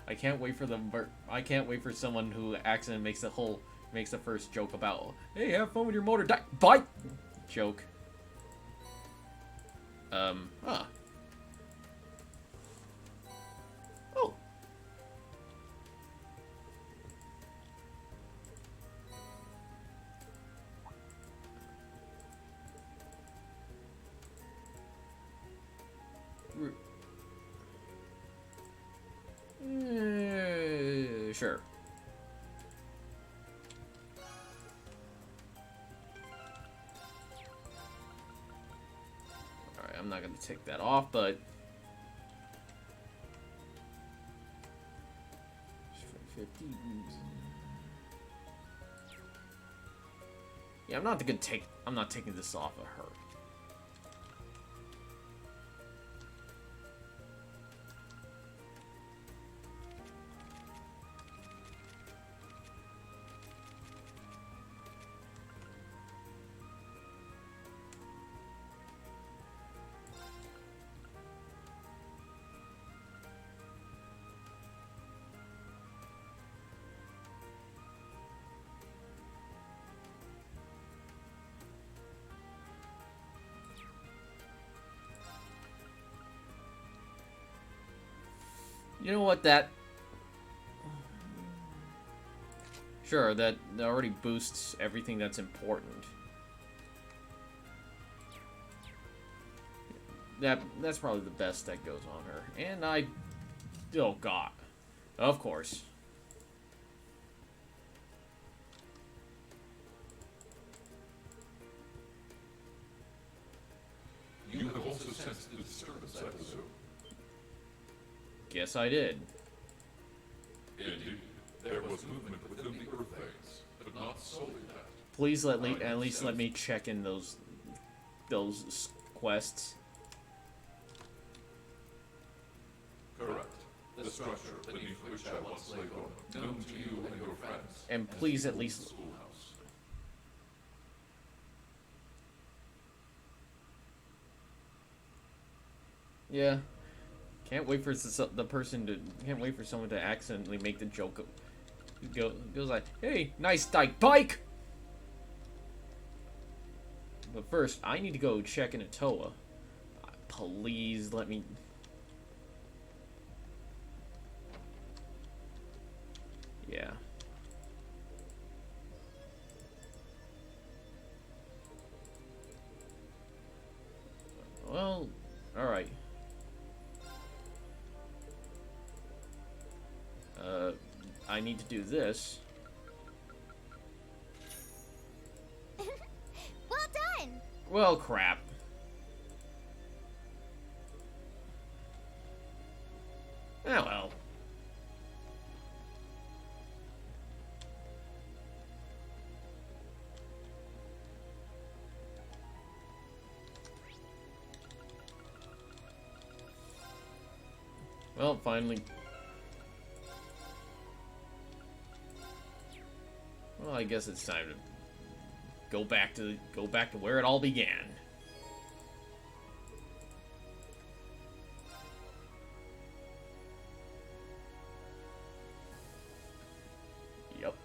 I can't wait for them. I can't wait for someone who accidentally makes the first joke about, hey, have fun with your motor bike joke. Huh. Oh. sure. Alright, I'm not gonna take that off, but 50. Yeah, I'm not taking this off of her. You know what, that... Sure, that already boosts everything that's important. That's probably the best that goes on her. And I... Oh, God. Of course. You have also sensed the disturbance, I presume. Guess I did. Indeed, there was movement within the earth veins, but not solely that. Please at least let me check in those quests. Correct. The structure beneath which I once lay dormant, known to you and your friends. And please at least... Schoolhouse. Yeah. Can't wait for someone to accidentally make the joke of... Goes like, hey, nice bike! But first, I need to go check in Atoa. Please let me... Yeah. Well, alright. I need to do this. Well done! Well, crap. Oh, well. Well, finally. Well, I guess it's time to go back to where it all began. Yep.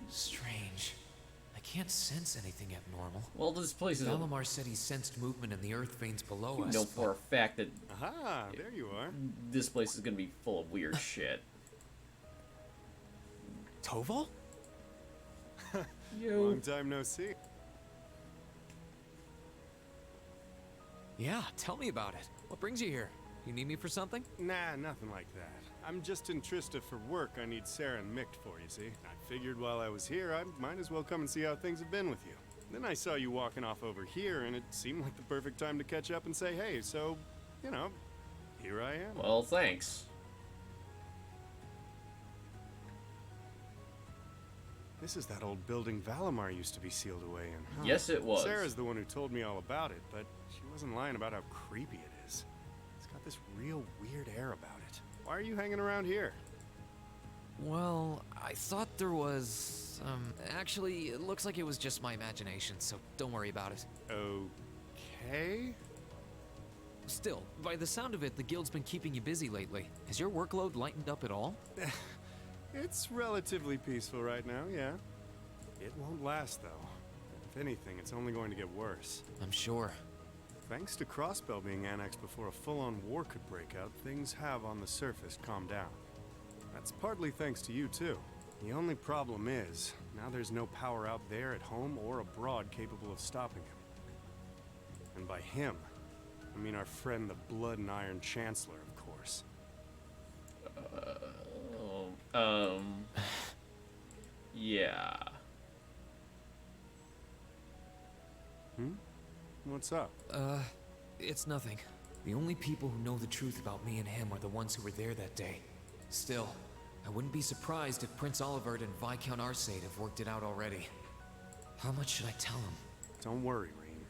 Strange. I can't sense anything abnormal. Well, this place is... Valimar said he sensed movement in the earth veins below You us. know for a fact that Aha, there you are. this place is gonna be full of weird shit. Toval? Long time no see. Yeah, tell me about it. What brings you here? You need me for something? Nah, nothing like that. I'm just in Trista for work. I need Sarah and Mick for, you see. I figured while I was here, I might as well come and see how things have been with you. Then I saw you walking off over here, and it seemed like the perfect time to catch up and say hey, so, you know, here I am. Well, thanks. This is that old building Valimar used to be sealed away in, huh? Yes, it was. Sarah's the one who told me all about it, but she wasn't lying about how creepy it is. It's got this real weird air about it. Why are you hanging around here? Well, I thought there was, actually, it looks like it was just my imagination, so don't worry about it. Okay? Still, by the sound of it, the guild's been keeping you busy lately. Has your workload lightened up at all? It's relatively peaceful right now, yeah. It won't last, though. If anything, it's only going to get worse. I'm sure. Thanks to Crossbell being annexed before a full-on war could break out, things have on the surface calmed down. That's partly thanks to you, too. The only problem is, now there's no power out there at home or abroad capable of stopping him. And by him, I mean our friend the Blood and Iron Chancellor, of course. Yeah. What's up? It's nothing. The only people who know the truth about me and him are the ones who were there that day. Still, I wouldn't be surprised if Prince Olivert and Viscount Arcade have worked it out already. How much should I tell him? Don't worry, Rean.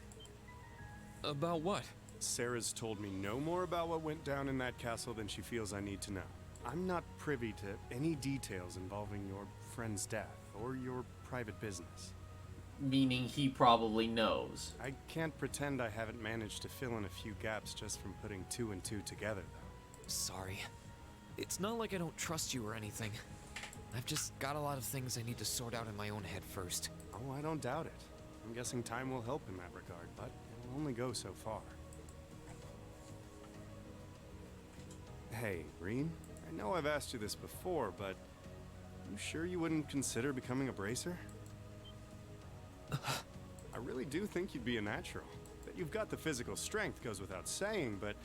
About what? Sarah's told me no more about what went down in that castle than she feels I need to know. I'm not privy to any details involving your friend's death or your private business. Meaning he probably knows. I can't pretend I haven't managed to fill in a few gaps just from putting two and two together, though. Sorry. It's not like I don't trust you or anything. I've just got a lot of things I need to sort out in my own head first. Oh, I don't doubt it. I'm guessing time will help in that regard, but it'll only go so far. Hey, Rean, I know I've asked you this before, but you sure you wouldn't consider becoming a bracer? I really do think you'd be a natural. That you've got the physical strength goes without saying, but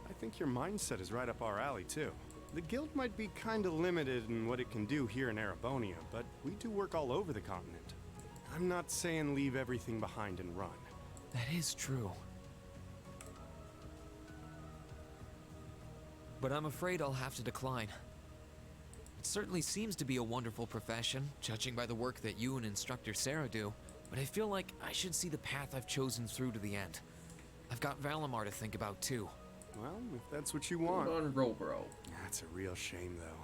I think your mindset is right up our alley, too. The guild might be kinda limited in what it can do here in Erebonia, but we do work all over the continent. I'm not saying leave everything behind and run. That is true. But I'm afraid I'll have to decline. It certainly seems to be a wonderful profession, judging by the work that you and Instructor Sarah do, but I feel like I should see the path I've chosen through to the end. I've got Valimar to think about, too. Well, if that's what you want. On Robro. That's a real shame, though.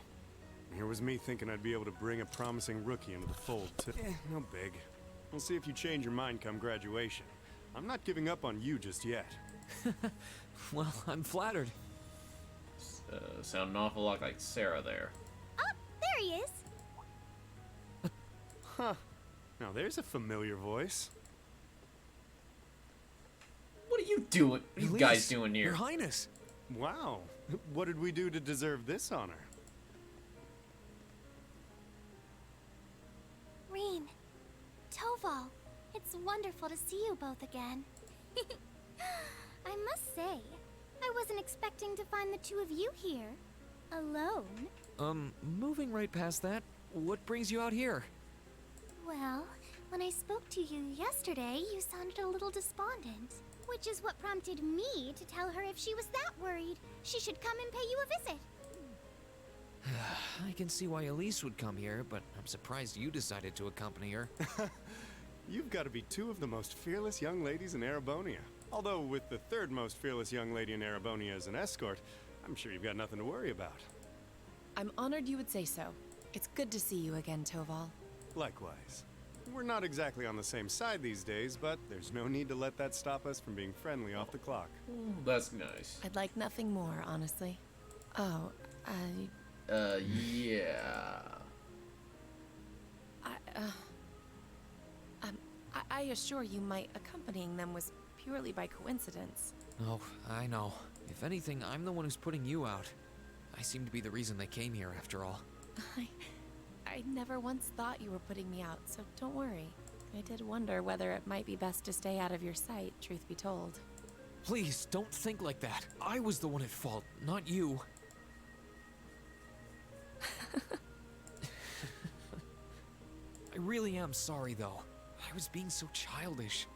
Here was me thinking I'd be able to bring a promising rookie into the fold, too. No big. We'll see if you change your mind come graduation. I'm not giving up on you just yet. Well, I'm flattered. Sound an awful lot like Sarah there. Oh, there he is. Huh. Now there's a familiar voice. What are you doing? What are you guys doing here? Your Highness! Wow. What did we do to deserve this honor? Rean, Toval, it's wonderful to see you both again. I must say, I wasn't expecting to find the two of you here. Alone. Moving right past that, what brings you out here? Well, when I spoke to you yesterday, you sounded a little despondent. Which is what prompted me to tell her if she was that worried, she should come and pay you a visit. I can see why Elise would come here, but I'm surprised you decided to accompany her. You've got to be two of the most fearless young ladies in Erebonia. Although with the third most fearless young lady in Erebonia as an escort, I'm sure you've got nothing to worry about. I'm honored you would say so. It's good to see you again, Toval. Likewise. We're not exactly on the same side these days, but there's no need to let that stop us from being friendly off the clock. That's nice. I'd like nothing more, honestly. Oh, Yeah. I assure you my accompanying them was purely by coincidence. Oh, I know. If anything, I'm the one who's putting you out. I seem to be the reason they came here, after all. I never once thought you were putting me out, so don't worry. I did wonder whether it might be best to stay out of your sight, truth be told. Please, don't think like that. I was the one at fault, not you. I really am sorry, though. I was being so childish.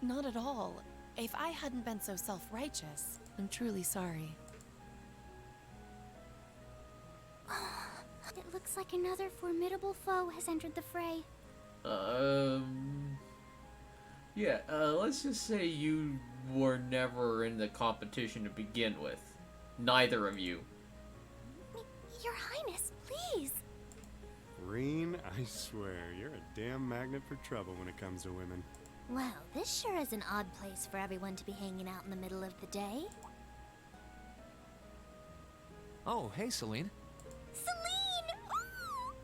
Not at all. If I hadn't been so self-righteous, I'm truly sorry. It looks like another formidable foe has entered the fray. Yeah, let's just say you were never in the competition to begin with. Neither of you. Your Highness, please. Rean, I swear, you're a damn magnet for trouble when it comes to women. Well, this sure is an odd place for everyone to be hanging out in the middle of the day. Oh, hey, Celine. Celine! Ooh!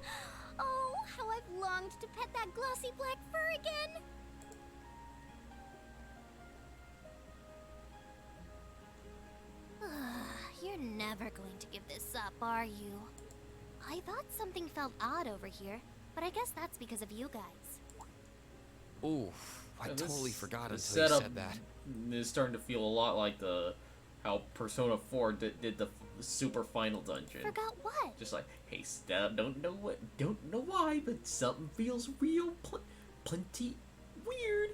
Oh, how I've longed to pet that glossy black fur again! You're never going to give this up, are you? I thought something felt odd over here, but I guess that's because of you guys. Oh, I Yeah, totally forgot the until you setup said that. is starting to feel a lot like the how Persona 4 did the super final dungeon. Forgot what? Just like, hey, stop, don't know why, but something feels real plenty weird.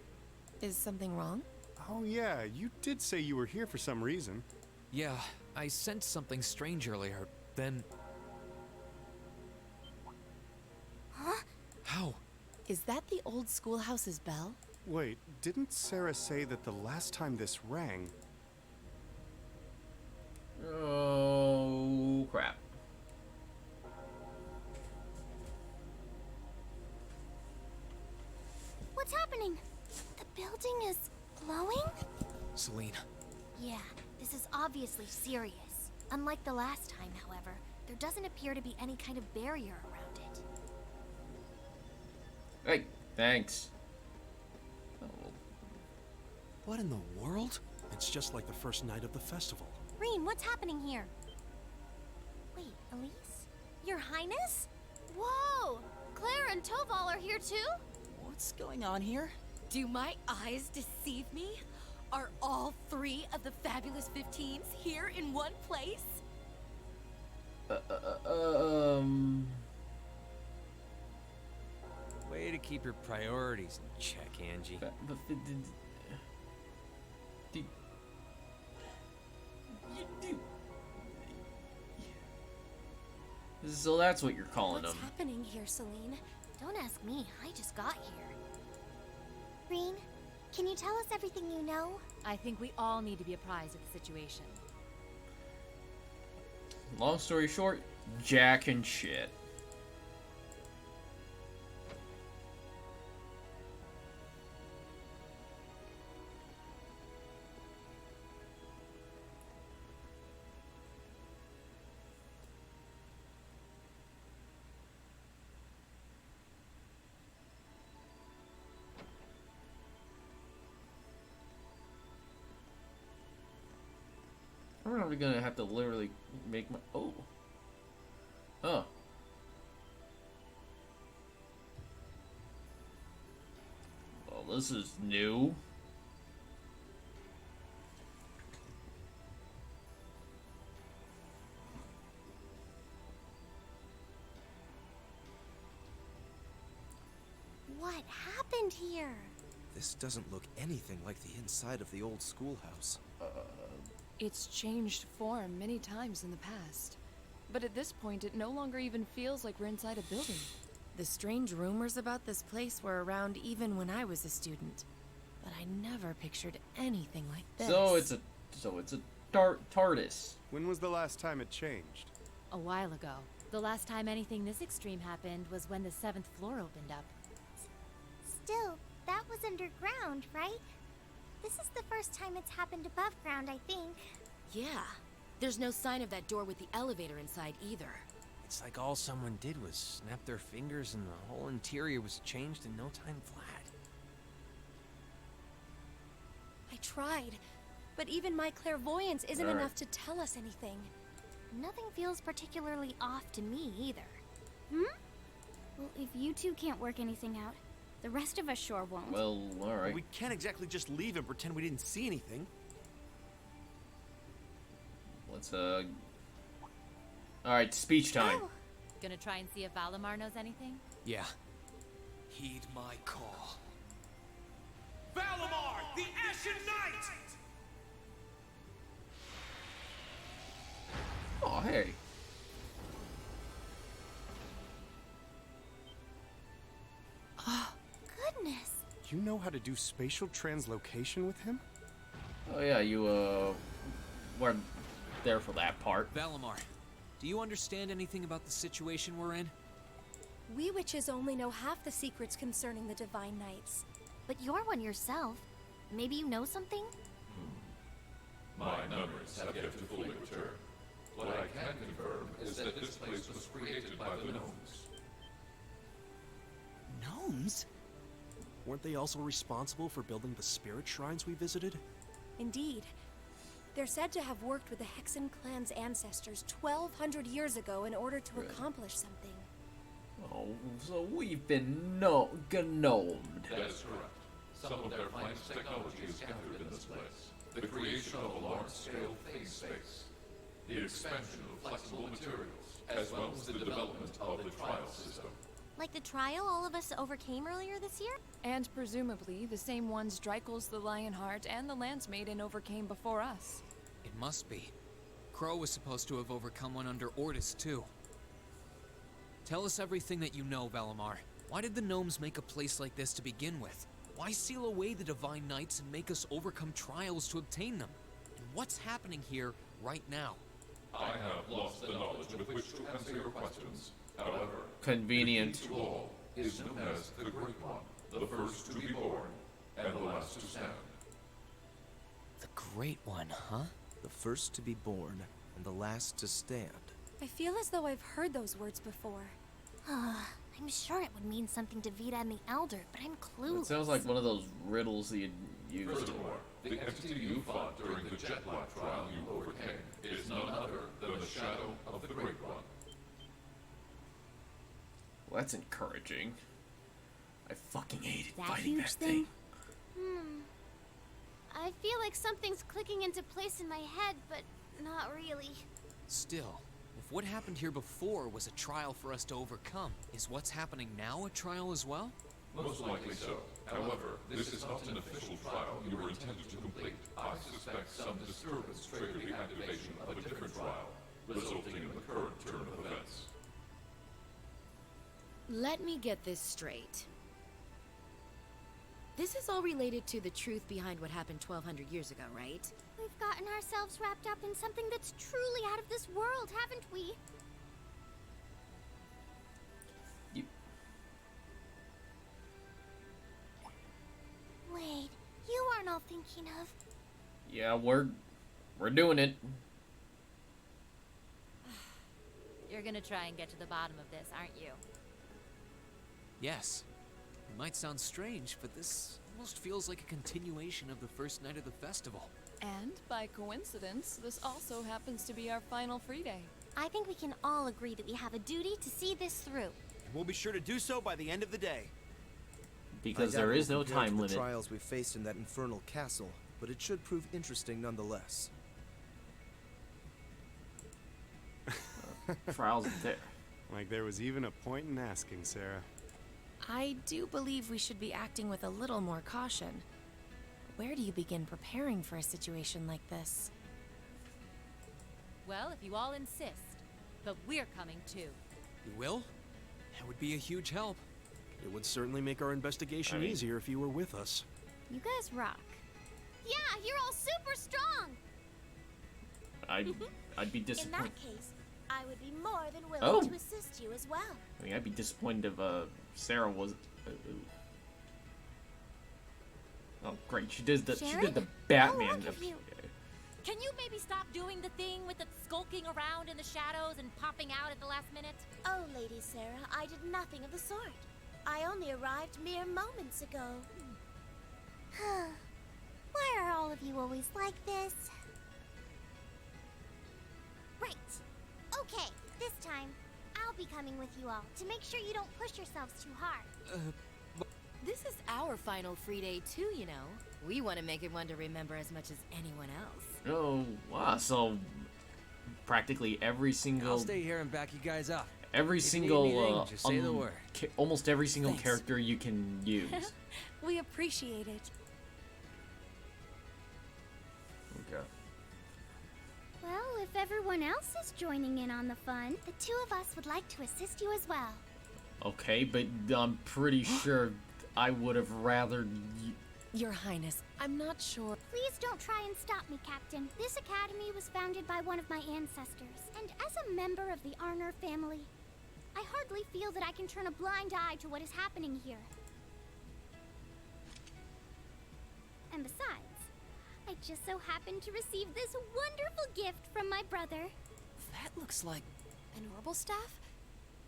Is something wrong? Oh yeah, you did say you were here for some reason. Yeah, I sensed something strange earlier. Then. Huh? How? Is that the old schoolhouse's bell? Wait, didn't Sarah say that the last time this rang... Oh, crap. What's happening? The building is glowing? Celine. Yeah, this is obviously serious. Unlike the last time, however, there doesn't appear to be any kind of barrier around it. Hey, thanks. Oh. What in the world? It's just like the first night of the festival. Rean, what's happening here? Wait, Elise? Your Highness? Whoa! Claire and Toval are here too? What's going on here? Do my eyes deceive me? Are all 3 of the fabulous 15s here in one place? Way to keep your priorities in check, Angie. So that's what you're calling What's them. happening here, Celine? Don't ask me. I just got here. Rean, can you tell us everything you know? I think we all need to be apprised of the situation. Long story short, jack and shit. I'm probably gonna have to literally make my... Oh. Oh. Well, this is new. What happened here? This doesn't look anything like the inside of the old schoolhouse. It's changed form many times in the past. But at this point, it no longer even feels like we're inside a building. The strange rumors about this place were around even when I was a student. But I never pictured anything like this. So it's a TARDIS. When was the last time it changed? A while ago. The last time anything this extreme happened was when the 7th floor opened up. Still, that was underground, right? This is the first time it's happened above ground, I think. Yeah. There's no sign of that door with the elevator inside either. It's like all someone did was snap their fingers and the whole interior was changed in no time flat. I tried, but even my clairvoyance isn't All right. enough to tell us anything. Nothing feels particularly off to me either. Hmm? Well, if you two can't work anything out, the rest of us sure won't. Well, alright. We can't exactly just leave and pretend we didn't see anything. Let's, Alright, speech time. Oh, Gonna try and see if Valimar knows anything? Yeah. Heed my call. Valimar, the Ashen Knight! Oh, hey. goodness. You know how to do spatial translocation with him? Oh yeah, you, weren't there for that part. Valimar, do you understand anything about the situation we're in? We witches only know half the secrets concerning the Divine Knights. But you're one yourself. Maybe you know something? My memories have yet to fully return. What I can confirm is that this place was created by the gnomes. Gnomes? Weren't they also responsible for building the spirit shrines we visited? Indeed. They're said to have worked with the Hexen clan's ancestors 1,200 years ago in order to accomplish something. Oh, so we've been gnomed. That is correct. Some of their finest technology is gathered in this place. The creation creation of a large-scale phase space, the expansion of flexible materials, as well as the development of the trial system. Like the trial all of us overcame earlier this year? And presumably the same ones Dreikel's the Lionheart and the Lance Maiden overcame before us. It must be. Crow was supposed to have overcome one under Ordis, too. Tell us everything that you know, Valimar. Why did the gnomes make a place like this to begin with? Why seal away the Divine Knights and make us overcome trials to obtain them? And what's happening here right now? I have lost the knowledge with which to answer your questions. However, convenient. the key to all is known as the Great One, the first to be born and the last to stand. The Great One, huh? The first to be born and the last to stand. I feel as though I've heard those words before. I'm sure it would mean something to Vita and the Elder, but I'm clueless. It sounds like one of those riddles that you'd use. Furthermore, the entity you fought during the jet black trial you overcame is none other than the shadow of the Great One. Well, that's encouraging. I fucking hated That fighting huge that thing. I feel like something's clicking into place in my head, but not really. Still, if what happened here before was a trial for us to overcome, is what's happening now a trial as well? Most likely so. However, this is not an official trial you were intended to complete. I suspect some disturbance triggered the activation of a different trial, resulting in the current turn of events. Let me get this straight. This is all related to the truth behind what happened 1,200 years ago, right? We've gotten ourselves wrapped up in something that's truly out of this world, haven't we? Wait, you aren't all thinking of... Yeah, we're doing it. You're gonna try and get to the bottom of this, aren't you? Yes. It might sound strange, but this almost feels like a continuation of the first night of the festival. And by coincidence, this also happens to be our final free day. I think we can all agree that we have a duty to see this through. And we'll be sure to do so by the end of the day. Because I doubt there it is will no compare to time the limit. trials we faced in that infernal castle, but it should prove interesting nonetheless. Trials there. Like there was even a point in asking, Sarah. I do believe we should be acting with a little more caution. Where do you begin preparing for a situation like this? Well, if you all insist. But we're coming too. You will? That would be a huge help. It would certainly make our investigation easier if you were with us. You guys rock. Yeah, you're all super strong! I'd be In disappointed. that case, I would be more than willing to assist you as well. I mean, I'd be disappointed if Sarah was. Oh, great! She did the Batman. Can you maybe stop doing the thing with the skulking around in the shadows and popping out at the last minute? Oh, Lady Sarah, I did nothing of the sort. I only arrived mere moments ago. Why are all of you always like this? Right. Okay, this time, I'll be coming with you all to make sure you don't push yourselves too hard. This is our final free day too, you know. We want to make it one to remember as much as anyone else. Oh, wow! So practically every single. I'll stay here and back you guys up. Every If you need single, anything, just say the word. Almost every single Thanks. character you can use. We appreciate it. Okay. Well, if everyone else is joining in on the fun, the two of us would like to assist you as well. Okay, but I'm pretty sure I would have rather. Your Highness, I'm not sure. Please don't try and stop me, Captain. This academy was founded by one of my ancestors, and as a member of the Arner family, I hardly feel that I can turn a blind eye to what is happening here. And besides, I just so happened to receive this wonderful gift from my brother. That looks like an orbital staff?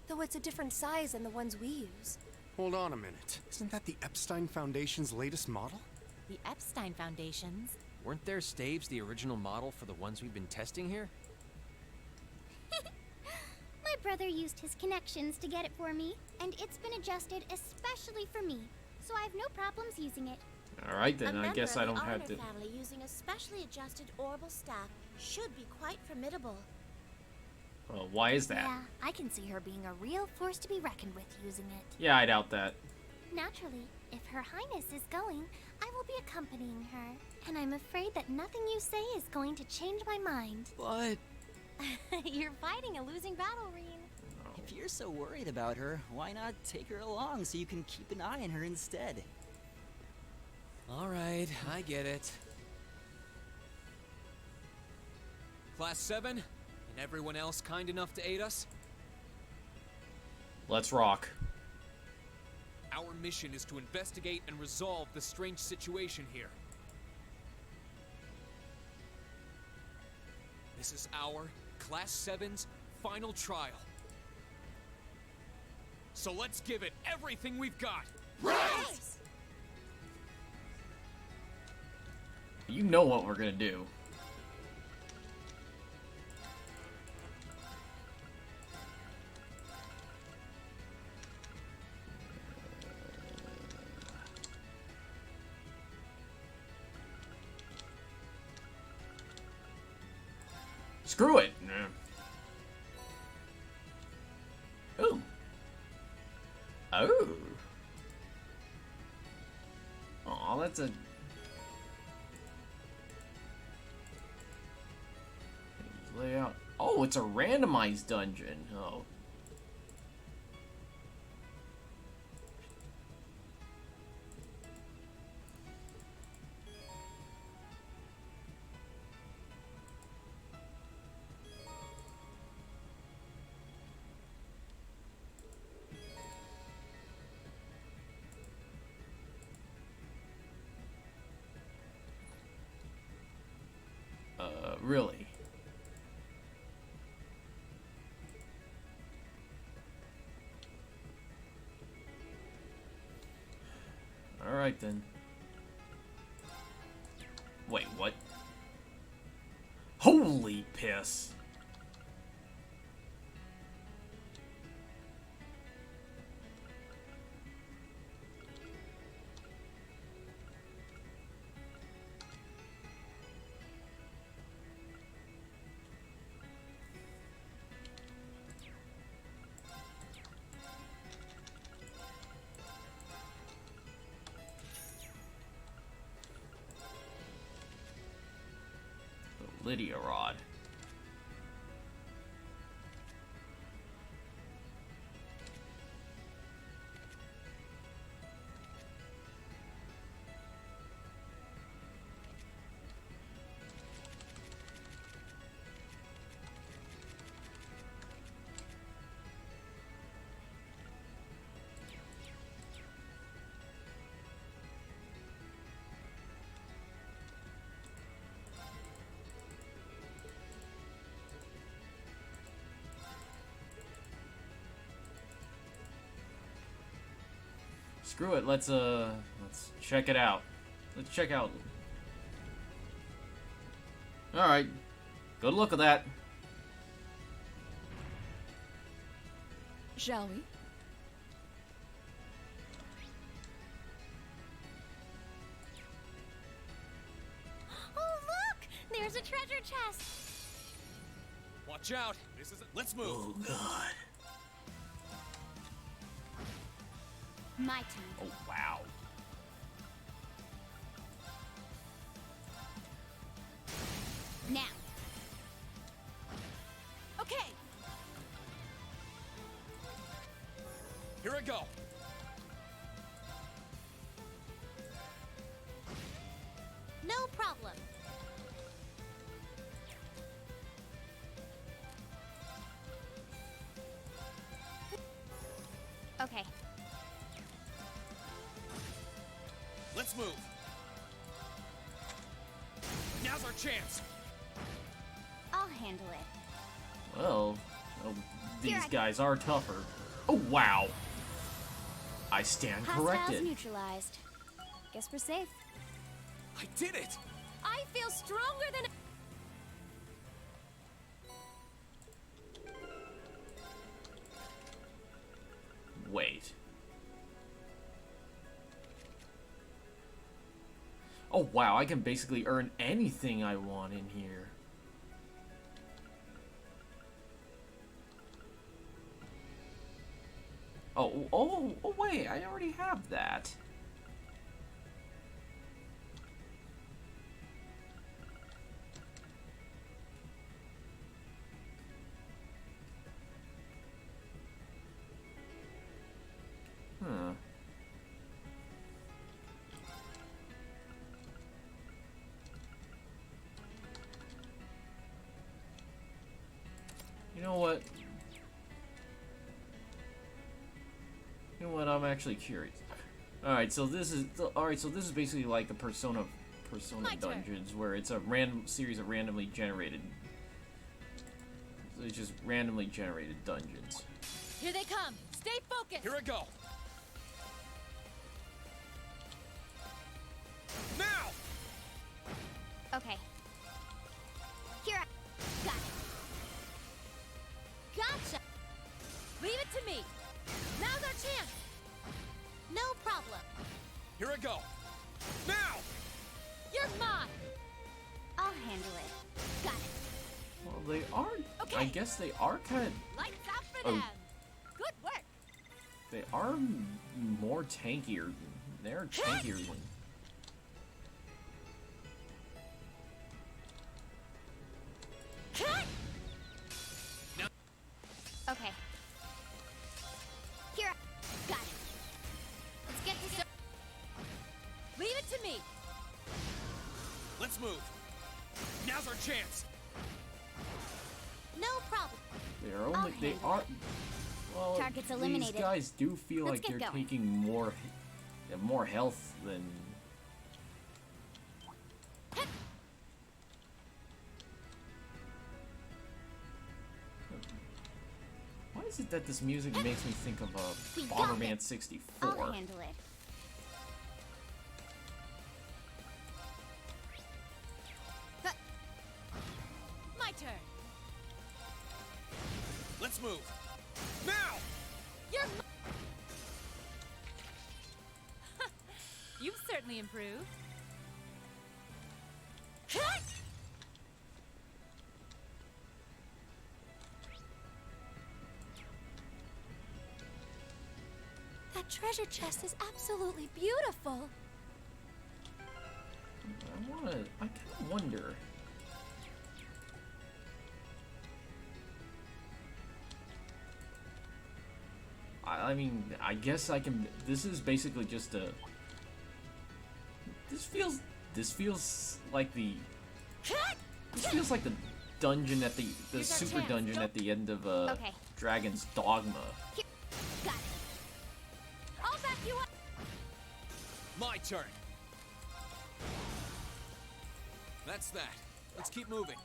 Though it's a different size than the ones we use. Hold on a minute. Isn't that the Epstein Foundation's latest model? The Epstein Foundations. Weren't their staves the original model for the ones we've been testing here? My brother used his connections to get it for me, and it's been adjusted especially for me, so I have no problems using it. Alright then, A I member guess of I the don't have Armor to... family using a specially adjusted orbital staff should be quite formidable. Why is that? Yeah, I can see her being a real force to be reckoned with using it. Yeah, I doubt that. Naturally, if Her Highness is going, I will be accompanying her. And I'm afraid that nothing you say is going to change my mind. But You're fighting a losing battle, Reen. If you're so worried about her, why not take her along so you can keep an eye on her instead? Alright, I get it. Class 7, and everyone else kind enough to aid us? Let's rock. Our mission is to investigate and resolve the strange situation here. This is our Class 7's final trial. So let's give it everything we've got. Right! You know what we're gonna do. Screw it. Ooh. Oh. Aw, that's a... layout. Oh, it's a randomized dungeon. Oh. Really? Alright then. Wait, what? Holy piss! Lydia Rod. Screw it, let's check it out. Let's check out. Alright. Good look at that. Shall we? Oh, look! There's a treasure chest! Watch out! This isn't. Let's move! Oh, God. My turn. Oh, wow. Now. Okay, Here I go! No problem. Okay. Let's move! Now's our chance! I'll handle it. Well, oh, Here these I guys are tougher. Oh, wow. I stand Hostiles corrected. neutralized. Guess we're safe. I did it! I feel stronger than. Wait. Oh wow, I can basically earn anything I want in here. Oh wait, I already have that. Huh. You know what? You know what? I'm actually curious. All right, so this is basically like the Persona dungeons, where it's a random series of randomly generated. It's just randomly generated dungeons. Here they come. Stay focused. Here I go. Now! Okay. Here I... Got it. Gotcha. Leave it to me. Now's our chance. No problem. Here I go. Now! You're mine. I'll handle it. Got it. Well, they are. Okay. I guess they are kind of. Lights out for Oh. them. Good work. They are more tankier. They're tankier than. Okay. Here I... Got it. Let's get this... Leave it to me. Let's move. Now's our chance. No problem. They're only. They are. Well, Targets eliminated. These guys do feel Let's like get they're going. taking more, they have more health than. Why is it that this music makes me think of We got Bomberman it. 64? I'll handle it. My turn. Let's move. Now! You're You've certainly improved. That treasure chest is absolutely beautiful. I kind of wonder. I mean, I guess I can. This is basically just a. This feels like the. This feels like the dungeon at the Here's our super chance. dungeon Don't- at the end of Okay. Dragon's Dogma. Here. Got it. I'll back you up. My turn. That's that. Let's keep moving.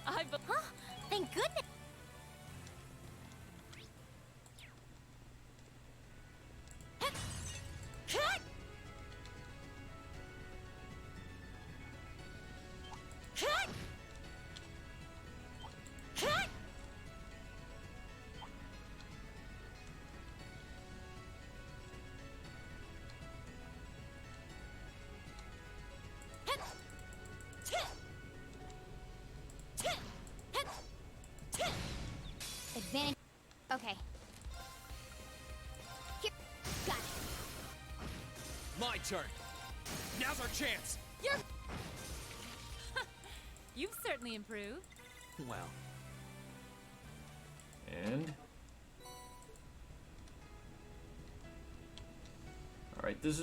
Huh? Thank goodness. Advantage. Okay. Here. Got it. My turn. Now's our chance. You're You've certainly improved. Well, And. Alright, this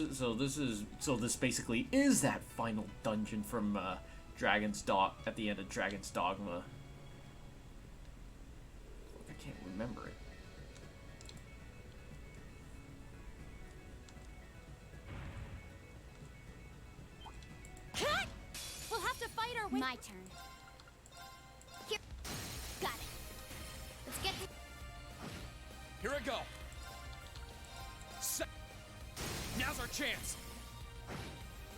basically is that final dungeon from at the end of Dragon's Dogma. I can't remember it. We'll have to fight our way. My turn. Here. Got it. Let's get this. here I go. Now's our chance.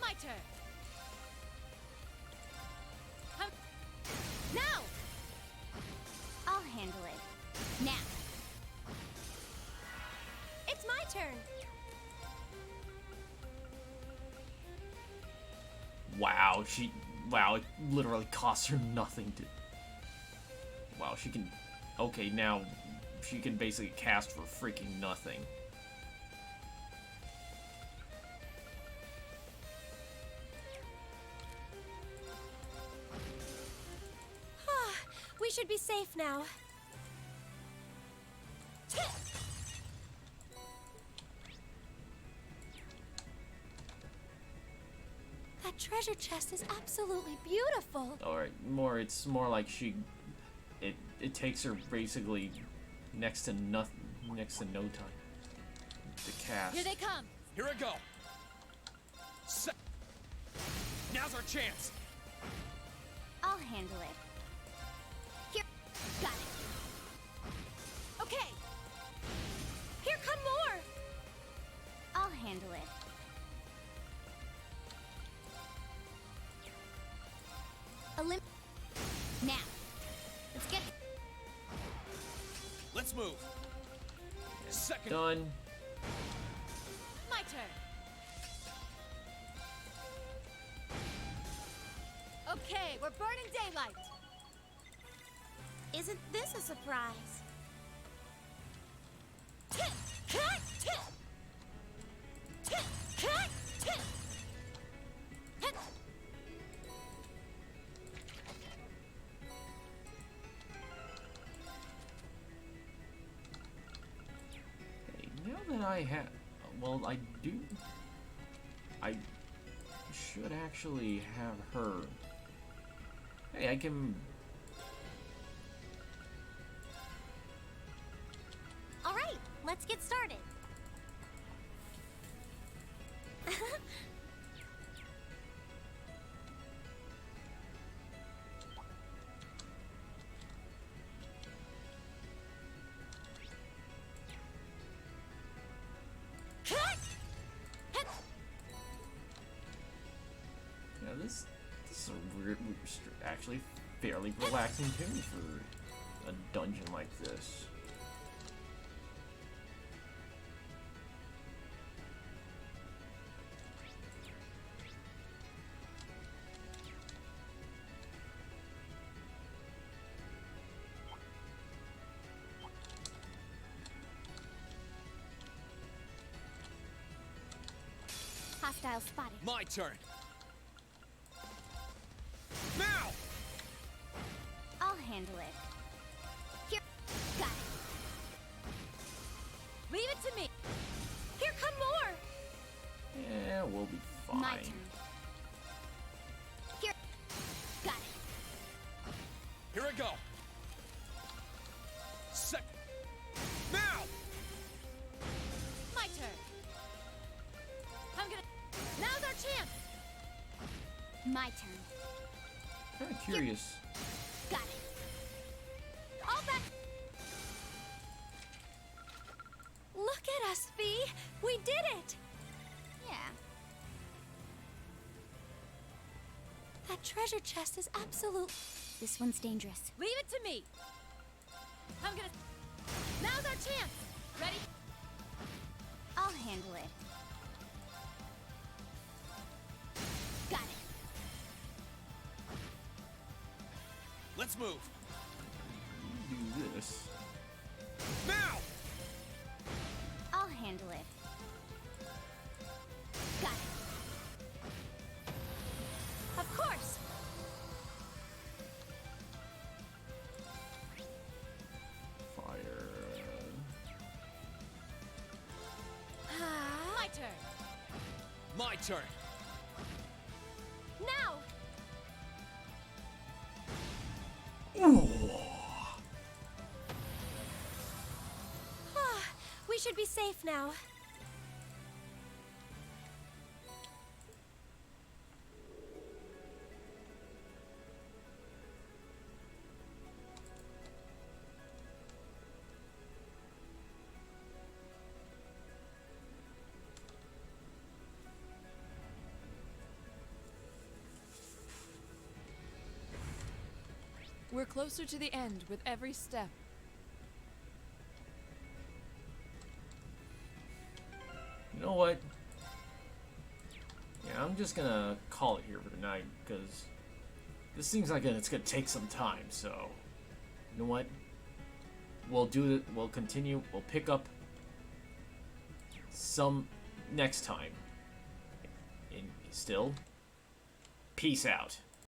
My turn. Now. I'll handle it. Now. It's my turn. Wow, wow, it literally costs her nothing to... Wow, she can... Okay, now she can basically cast for freaking nothing. We should be safe now. That treasure chest is absolutely beautiful. Alright, it's more like it takes her basically next to no time to cast. Here they come. Here I go. Now's our chance. I'll handle it. Here. Got it. Okay. Here come more. I'll handle it. Now, let's get... Let's move. Second. Done. My turn. Okay, we're burning daylight. Isn't this a surprise? Now that I have... Well, I should actually have her... Hey, I can... Alright, let's get started. Yeah, this is a weird, actually fairly relaxing tune for a dungeon like this. Hostile spotted. My turn. Now. I'll handle it. Here. Got it. Leave it to me. Here come more. Yeah, we'll be fine. My turn. Here. Got it. Here I go. Second. Now. My turn. I'm gonna... Now's our chance. My turn. Kind of curious. Got it. All back. Look at us, Fee. We did it. Yeah. That treasure chest is absolute. This one's dangerous. Leave it to me. I'm gonna... Now's our chance. Ready? I'll handle it. Got it. Let's move. Do this. Now. I'll handle it. Got it. Of course. Fire. My turn. My turn. Now. We should be safe now. We're closer to the end with every step. You know what? Yeah, I'm just gonna call it here for the night, because this seems like it's gonna take some time, so... You know what? We'll do it, we'll continue, we'll pick up some next time. And still, peace out.